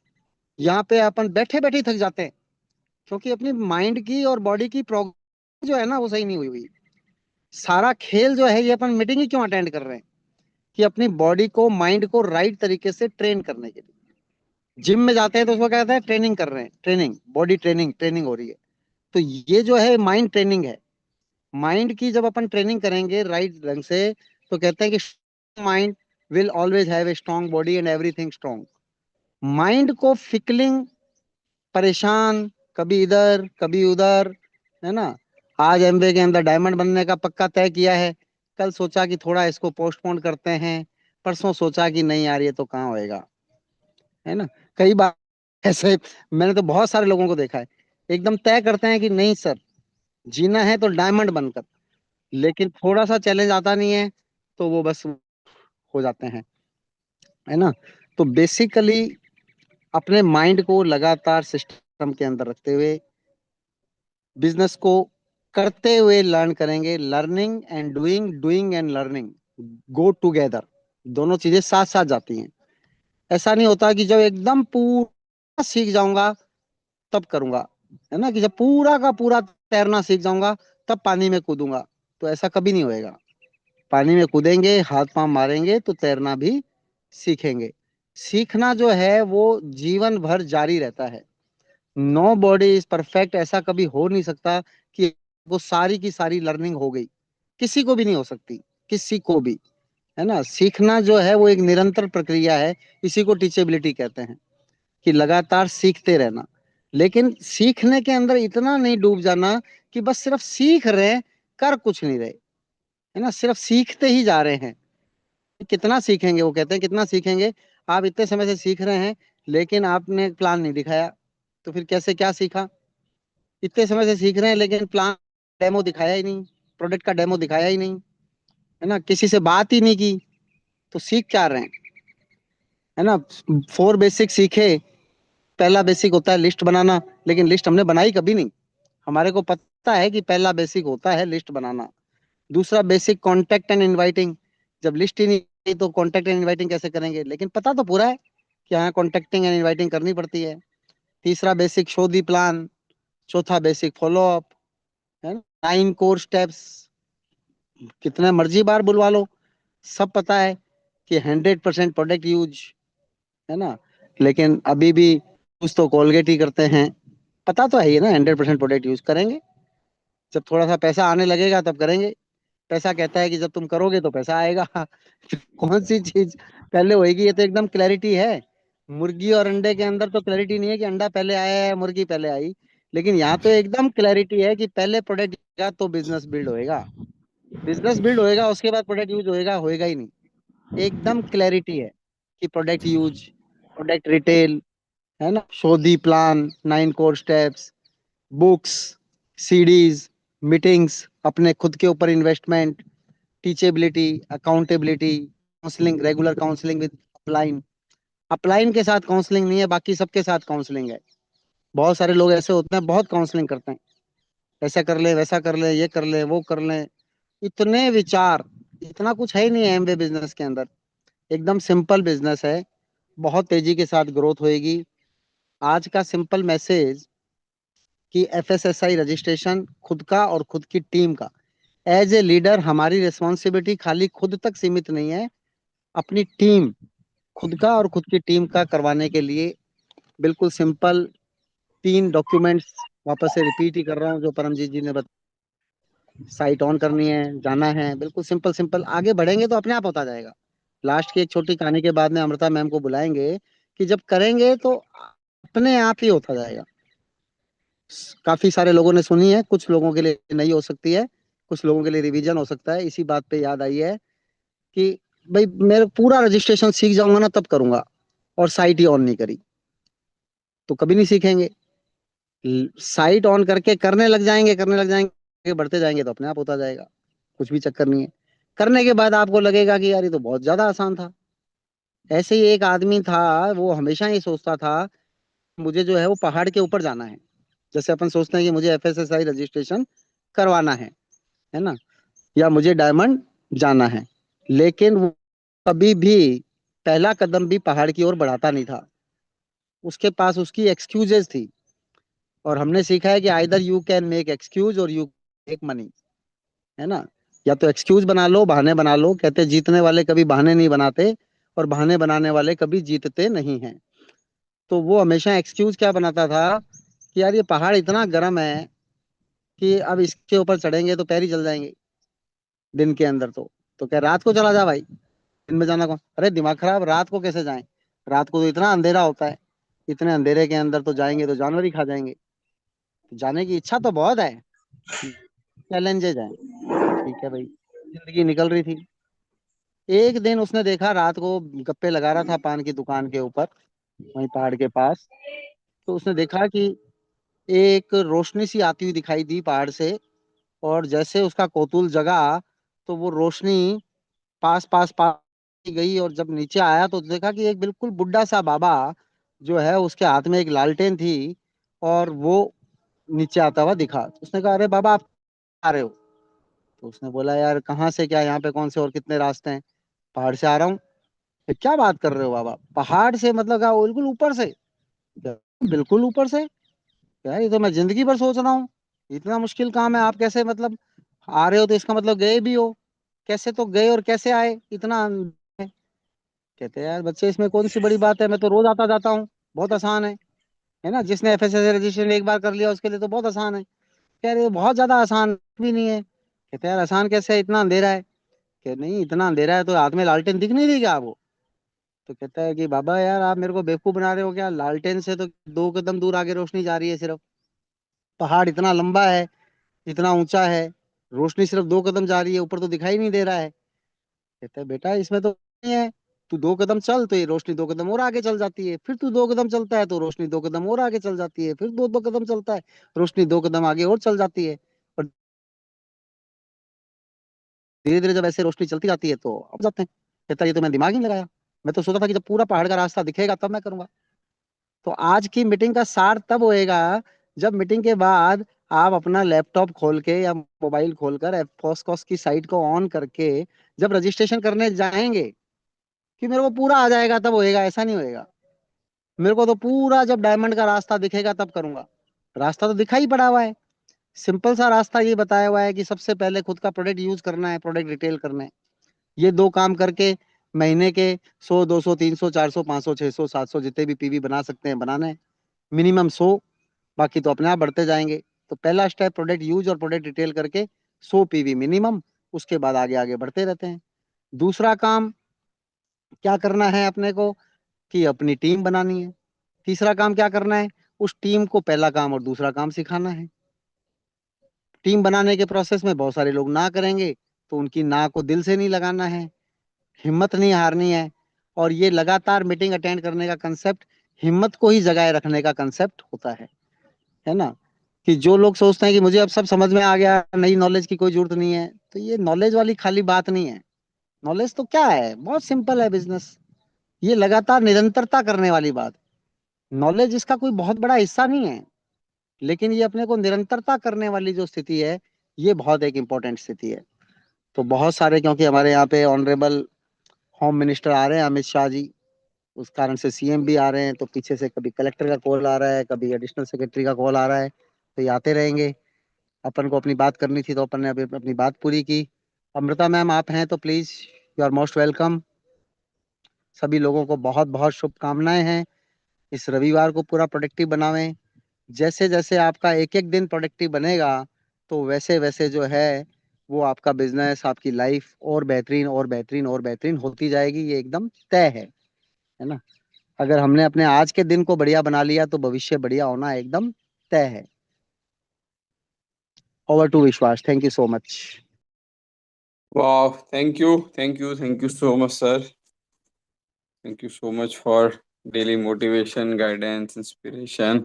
Speaker 7: यहाँ पे अपन बैठे बैठे ही थक जाते हैं, क्योंकि अपनी माइंड की और बॉडी की प्रोग्रेस जो है ना वो सही नहीं हुई हुई। सारा खेल जो है ये अपन मीटिंग ही क्यों अटेंड कर रहे हैं, कि अपनी बॉडी को माइंड को राइट तरीके से ट्रेन करने के लिए। जिम में जाते हैं तो उसको क्या कहते हैं, ट्रेनिंग कर रहे हैं, ट्रेनिंग, बॉडी ट्रेनिंग, ट्रेनिंग हो रही है। तो ये जो है माइंड ट्रेनिंग है। माइंड की जब अपन ट्रेनिंग करेंगे राइट ढंग से, तो कहते हैं कि mind will always have a strong body and everything strong. Mind को फिकलिंग, परेशान, कभी इधर कभी उधर, है ना। आज एमबे के अंदर डायमंड बनने का पक्का तय किया है, कल सोचा कि थोड़ा इसको पोस्टपोन करते हैं, परसों सोचा कि नहीं यार ये तो कहाँ होएगा, है ना। कई बार ऐसे मैंने तो बहुत सारे लोगों को देखा है, एकदम तय करते हैं कि नहीं सर जीना है तो डायमंड बनकर, लेकिन थोड़ा सा चैलेंज आता नहीं है तो वो बस हो जाते हैं, है ना। तो बेसिकली अपने माइंड को लगातार सिस्टम के अंदर रखते हुए बिजनेस को करते हुए लर्न करेंगे। Learning and doing, doing and learning go together, दोनों चीजें साथ साथ जाती हैं। ऐसा नहीं होता कि जब एकदम पूरा सीख जाऊंगा तब करूंगा, है ना, कि जब पूरा का पूरा तैरना सीख जाऊंगा तब पानी में कूदूंगा, तो ऐसा कभी नहीं होएगा। पानी में कूदेंगे, हाथ पांव मारेंगे तो तैरना भी सीखेंगे। सीखना जो है वो जीवन भर जारी रहता है। नो बॉडी इज परफेक्ट, ऐसा कभी हो नहीं सकता कि वो सारी की सारी लर्निंग हो गई, किसी को भी नहीं हो सकती, किसी को भी, है ना। सीखना जो है वो एक निरंतर प्रक्रिया है, इसी को टीचेबिलिटी कहते हैं, कि लगातार सीखते रहना। लेकिन सीखने के अंदर इतना नहीं डूब जाना कि बस सिर्फ सीख रहे हैं, कर कुछ नहीं रहे, है ना, सिर्फ सीखते ही जा रहे हैं। कितना सीखेंगे, वो कहते हैं कितना सीखेंगे। आप इतने समय से सीख रहे हैं लेकिन आपने प्लान नहीं दिखाया, तो फिर कैसे क्या सीखा। इतने समय से सीख रहे हैं लेकिन प्लान डेमो दिखाया ही नहीं, प्रोडक्ट का डेमो दिखाया ही नहीं, है ना, किसी से बात ही नहीं की, तो सीख क्या रहे हैं, है ना। 4 बेसिक सीखे। पहला बेसिक होता है लिस्ट बनाना, लेकिन लिस्ट हमने बनाई कभी नहीं। हमारे को पता है कि पहला बेसिक होता है लिस्ट बनाना। दूसरा बेसिक कॉन्टेक्ट एंड इनवाइटिंग। जब लिस्ट ही नहीं तो कॉन्टेक्ट एंड इनवाइटिंग कैसे करेंगे, लेकिन पता तो पूरा है कि हाँ कॉन्टेक्टिंग एंड इनवाइटिंग करनी पड़ती है। तीसरा बेसिक शो दी प्लान। चौथा बेसिक फॉलो अप, है ना। 9 कोर स्टेप्स, कितने मर्जी बार बुलवा लो, सब पता है कि 100% प्रोडक्ट यूज, है ना। लेकिन अभी भी कुछ तो कोलगेट ही करते हैं। पता तो है ही ना 100% प्रोडक्ट यूज करेंगे, जब थोड़ा सा पैसा आने लगेगा तब करेंगे। पैसा कहता है कि जब तुम करोगे तो पैसा आएगा। कौन सी चीज पहले होएगी, ये तो एकदम क्लैरिटी है। मुर्गी और अंडे के अंदर तो क्लैरिटी नहीं है कि अंडा पहले आया है मुर्गी पहले आई, लेकिन यहाँ तो एकदम क्लैरिटी है कि पहले प्रोडक्ट का तो बिजनेस बिल्ड होएगा, बिजनेस बिल्ड होएगा उसके बाद प्रोडक्ट यूज होएगा, होएगा ही नहीं। एकदम क्लैरिटी है कि प्रोडक्ट यूज, प्रोडक्ट रिटेल, है ना, show the plan, 9 core steps, books, CDs, meetings, अपने खुद के ऊपर investment, teachability, accountability, counselling, regular counselling with upline. Upline के साथ काउंसलिंग नहीं है, बाकी सबके साथ काउंसलिंग है। बहुत सारे लोग ऐसे होते हैं बहुत काउंसलिंग करते हैं, ऐसा कर ले वैसा कर ले ये कर ले वो कर ले, इतने विचार, इतना कुछ है ही नहीं है एमवे बिजनेस के अंदर। एकदम सिंपल बिजनेस है, बहुत तेजी के साथ ग्रोथ होएगी। आज का सिंपल मैसेज कि एफएसएसआई रजिस्ट्रेशन खुद का और खुद की टीम का, एज ए लीडर हमारी रिस्पॉन्सिबिलिटी खाली खुद तक सीमित नहीं है, अपनी टीम, खुद का और खुद की टीम का करवाने के लिए बिल्कुल सिंपल 3 डॉक्यूमेंट्स, वापस से रिपीट ही कर रहा हूँ जो परमजीत जी ने बताया। साइट ऑन करनी है, जाना है, बिल्कुल सिंपल सिंपल, आगे बढ़ेंगे तो अपने आप होता जाएगा। लास्ट की एक छोटी कहानी के बाद में अमृता मैम को बुलाएंगे कि जब करेंगे तो अपने आप ही होता जाएगा। काफी सारे लोगों ने सुनी है, कुछ लोगों के लिए नहीं हो सकती है, कुछ लोगों के लिए रिवीजन हो सकता है। इसी बात पे याद आई है कि भाई मेरे पूरा रजिस्ट्रेशन सीख जाऊंगा ना तब करूंगा, और साइट ही ऑन नहीं करी तो कभी नहीं सीखेंगे। साइट ऑन करके करने लग जाएंगे, करने लग जाएंगे, बढ़ते जाएंगे तो अपने आप होता जाएगा, कुछ भी चक्कर नहीं है। करने के बाद आपको लगेगा कि यार ये तो बहुत ज्यादा आसान था। ऐसे ही एक आदमी था, वो हमेशा ही सोचता था मुझे जो है वो पहाड़ के ऊपर जाना है। जैसे अपन सोचते हैं कि मुझे एफएसएसआई रजिस्ट्रेशन करवाना है ना, या मुझे डायमंड जाना है, लेकिन वो कभी भी पहला कदम भी पहाड़ की ओर बढ़ाता नहीं था। उसके पास उसकी एक्सक्यूजेस थी, और हमने सीखा है कि either you can make excuse और यू मेक मनी, है ना। या तो एक्सक्यूज बना लो, बहाने बना लो, कहते जीतने वाले कभी बहाने नहीं बनाते और बहाने बनाने वाले कभी जीतते नहीं हैं। तो वो हमेशा एक्सक्यूज क्या बनाता था कि यार ये पहाड़ इतना गर्म है कि अब इसके ऊपर चढ़ेंगे तो पैर ही जल जाएंगे दिन के अंदर। तो क्या रात को चला जा भाई, दिन में जाना कौन, अरे दिमाग खराब, रात को कैसे जाएं, रात को तो इतना अंधेरा होता है, इतने अंधेरे के अंदर तो जाएंगे तो जानवर ही खा जाएंगे। तो जाने की इच्छा तो बहुत है, चैलेंजेज है, ठीक है भाई, जिंदगी निकल रही थी। एक दिन उसने देखा रात को गप्पे लगा रहा था पान की दुकान के ऊपर, वहीं पहाड़ के पास। तो उसने देखा कि एक रोशनी सी आती हुई दिखाई दी पहाड़ से, और जैसे उसका कौतूहल जगा तो वो रोशनी पास पास पास गई, और जब नीचे आया तो देखा कि एक बिल्कुल बुढ़ा सा बाबा जो है उसके हाथ में एक लालटेन थी, और वो नीचे आता हुआ दिखा। उसने कहा अरे बाबा आप आ रहे हो। तो उसने बोला यार कहाँ से, क्या यहाँ पे कौन से और कितने रास्ते हैं, पहाड़ से आ रहा हूँ। "ये क्या बात कर रहे हो बाबा, पहाड़ से मतलब क्या, बिल्कुल ऊपर से, बिल्कुल ऊपर से, यार ये तो मैं जिंदगी भर सोच रहा हूँ, इतना मुश्किल काम है, आप कैसे मतलब आ रहे हो, तो इसका मतलब गए भी हो, कैसे तो गए और कैसे आए इतना। कहते हैं यार बच्चे इसमें कौन सी बड़ी बात है, मैं तो रोज आता जाता हूँ, बहुत आसान है ना, जिसने एफएसएस रजिस्ट्रेशन एक बार कर लिया उसके लिए तो बहुत आसान है। कह रहे बहुत ज्यादा आसान भी नहीं है। कहते हैं यार आसान कैसे है, इतना अंधेरा है। कह नहीं इतना अंधेरा है तो हाथ में लालटेन दिख नहीं रही क्या आपको, तो कहता है कि बाबा यार आप मेरे को बेवकूफ बना रहे हो क्या, लालटेन से तो 2 कदम दूर आगे रोशनी जा रही है सिर्फ। पहाड़ इतना लंबा है, इतना ऊंचा है, रोशनी सिर्फ 2 कदम जा रही है, ऊपर तो दिखाई नहीं दे रहा है। कहता है बेटा इसमें तो नहीं है, तू 2 कदम चल तो ये रोशनी 2 कदम और आगे चल जाती है, फिर तू 2 कदम चलता है तो रोशनी 2 कदम और आगे चल जाती है, फिर 2 कदम चलता है, रोशनी 2 कदम आगे और चल जाती है। और धीरे धीरे जब ऐसे रोशनी चलती जाती है तो अब जाते हैं। कहता है ये तो मैं दिमाग ही नहीं लगाया, मैं तो सोचा था कि जब पूरा पहाड़ का रास्ता दिखेगा तब मैं करूंगा। तो आज की मीटिंग का सार तब होएगा जब मीटिंग के बाद आप अपना लैपटॉप खोल के या मोबाइल खोलकर एफोसकॉस की साइट को ऑन करके जब रजिस्ट्रेशन करने जाएंगे, कि मेरे को पूरा आ जाएगा तब होएगा, ऐसा नहीं होएगा। मेरे को तो पूरा जब डायमंड का रास्ता दिखेगा तब करूंगा। रास्ता तो दिखाई पड़ा हुआ है, सिंपल सा रास्ता ये बताया हुआ है कि सबसे पहले खुद का प्रोडक्ट यूज करना है, प्रोडक्ट रिटेल करना है। ये 2 काम करके महीने के 100, 200, 300, 400, 500, 600, 700 जितने भी पीवी बना सकते हैं बनाना है, मिनिमम 100, बाकी तो अपने आप बढ़ते जाएंगे। तो पहला स्टेप प्रोडक्ट यूज और प्रोडक्ट रिटेल करके 100 पीवी मिनिमम, उसके बाद आगे आगे बढ़ते रहते हैं। दूसरा काम क्या करना है अपने को, कि अपनी टीम बनानी है। तीसरा काम क्या करना है, उस टीम को पहला काम और दूसरा काम सिखाना है। टीम बनाने के प्रोसेस में बहुत सारे लोग ना करेंगे, तो उनकी ना को दिल से नहीं लगाना है, हिम्मत नहीं हारनी है। और ये लगातार मीटिंग अटेंड करने का कंसेप्ट हिम्मत को ही जगाए रखने का कंसेप्ट होता है ना। कि जो लोग सोचते हैं कि मुझे अब सब समझ में आ गया, नई नॉलेज की कोई जरूरत नहीं है, तो ये नॉलेज वाली खाली बात नहीं है। नॉलेज तो क्या है, बहुत सिंपल है बिजनेस, ये लगातार निरंतरता करने वाली बात। नॉलेज इसका कोई बहुत बड़ा हिस्सा नहीं है, लेकिन ये अपने को निरंतरता करने वाली जो स्थिति है, ये बहुत एक इम्पोर्टेंट स्थिति है। तो बहुत सारे, क्योंकि हमारे यहाँ पे ऑनरेबल होम मिनिस्टर आ रहे हैं अमित शाह जी, उस कारण से सीएम भी आ रहे हैं, तो पीछे से कभी कलेक्टर का कॉल आ रहा है, कभी एडिशनल सेक्रेटरी का कॉल आ रहा है, तो ये आते रहेंगे। अपन को अपनी बात करनी थी तो अपन ने अभी अपनी बात पूरी की। अमृता मैम आप हैं तो please, you are most welcome. सभी लोगों को बहुत बहुत शुभकामनाएं हैं। इस रविवार को पूरा प्रोडक्टिव बनावें। जैसे जैसे आपका एक एक दिन प्रोडक्टिव बनेगा, तो वैसे वैसे जो है वो आपका बिजनेस, आपकी लाइफ और बेहतरीन और बेहतरीन और बेहतरीन होती जाएगी, ये एकदम तय है ना। अगर हमने अपने आज के दिन को बढ़िया बना लिया तो भविष्य बढ़िया होना एकदम तय है। ओवर टू विश्वास, thank you so much.
Speaker 1: Wow, thank you so much, sir. Thank you so much for daily motivation, guidance, inspiration.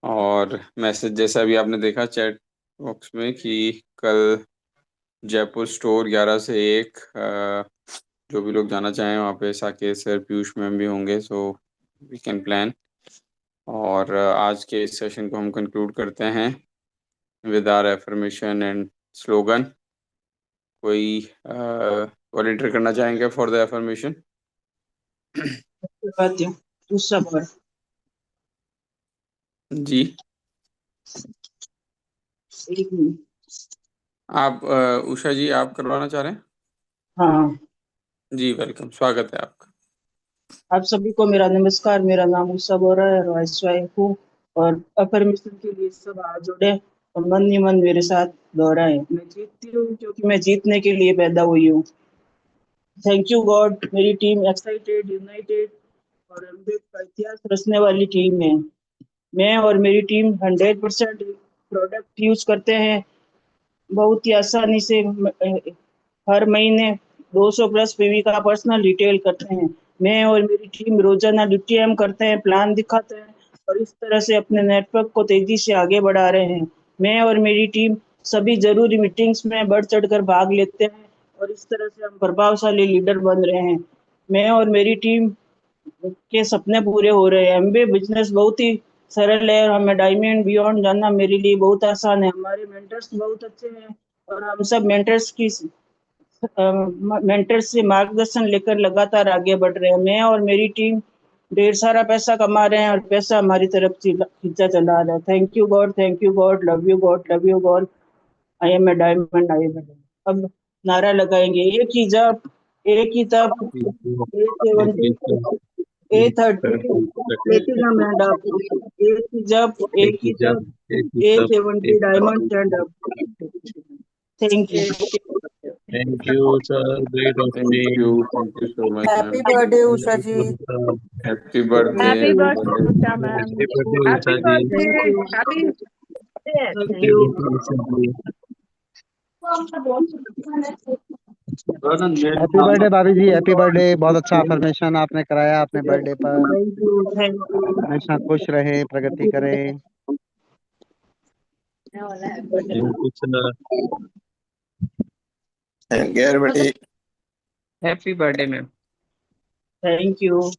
Speaker 1: और मैसेज जैसा भी आपने देखा चैट बॉक्स में कि कल जयपुर स्टोर 11 से 1, जो भी लोग जाना चाहें वहाँ पे साकेत सर, पीयूष मैम भी होंगे, सो वी कैन प्लान। और आज के इस सेशन को हम कंक्लूड करते हैं with our affirmation and slogan. कोई वॉलंटियर करना चाहेंगे फॉर द एफर्मेशन? जी आप उषा जी आप करवाना चाह रहे हैं?
Speaker 12: हाँ,
Speaker 1: जी वेलकम, स्वागत है आपका।
Speaker 12: आप सभी को मेरा नमस्कार। मेरा नाम उषा बोरा है, हाउस वाइफ हूँ, और अफर्मेशन के लिए सब हाथ जोड़े और मन ही मन मेरे साथ दोहराए। मैं जीतती हूँ क्योंकि मैं जीतने के लिए पैदा हुई हूँ। थैंक यू गॉड, मेरी टीम एक्साइटेड, यूनाइटेड और अमृत का इतिहास रचने वाली टीम है। मैं और मेरी टीम 100% प्रोडक्ट यूज करते हैं, बहुत ही आसानी से। हर महीने 200 प्लस पीवी का पर्सनल रिटेल करते हैं। मैं और मेरी टीम रोजाना ड्यूटी करते हैं, प्लान दिखाते हैं और इस तरह से अपने नेटवर्क को तेजी से आगे बढ़ा रहे हैं। मैं और मेरी टीम सभी जरूरी मीटिंग्स में बढ़ चढ़कर भाग लेते हैं और इस तरह से हम प्रभावशाली लीडर बन रहे हैं। मैं और मेरी टीम के सपने पूरे हो रहे हैं। एमबीए बिजनेस बहुत ही सरल है और हमें डायमंड बियॉन्ड जानना मेरे लिए बहुत आसान है। हमारे मेंटर्स बहुत अच्छे हैं और हम सब मेंटर्स से मार्गदर्शन लेकर लगातार आगे बढ़ रहे हैं। मैं और मेरी टीम ढेर सारा पैसा कमा रहे हैं और पैसा हमारी तरफ खींचा चला रहा है। Thank you God, thank you God, love you God, love you God. I am a diamond, I am a diamond. अब नारा लगाएंगे, एक ही जब, एक ही तब, A30 प्लेटिनम एंड अप। एक ही जब, एक ही तब, A70 diamond and up. Thank you.
Speaker 2: Thank you, sir. Great opening.
Speaker 1: Thank you so much,
Speaker 12: happy
Speaker 1: ma'am.
Speaker 12: Birthday Usha ji.
Speaker 1: Happy birthday.
Speaker 6: Happy
Speaker 12: you.
Speaker 6: Birthday Usha ma'am.
Speaker 2: Happy birthday,
Speaker 8: happy
Speaker 2: Usha ji.
Speaker 8: Birthday, happy
Speaker 2: Happy birthday, Usha ji.
Speaker 7: Happy birthday भाभी जी, हैप्पी बर्थडे। बहुत अच्छा अफर्मेशन आपने कराया अपने बर्थडे पर।
Speaker 12: Thank you.
Speaker 7: हमेशा खुश रहे, प्रगति करें।
Speaker 2: Thank you, sir.
Speaker 1: Thank you, everybody.
Speaker 13: Happy birthday ma'am.
Speaker 12: Thank you.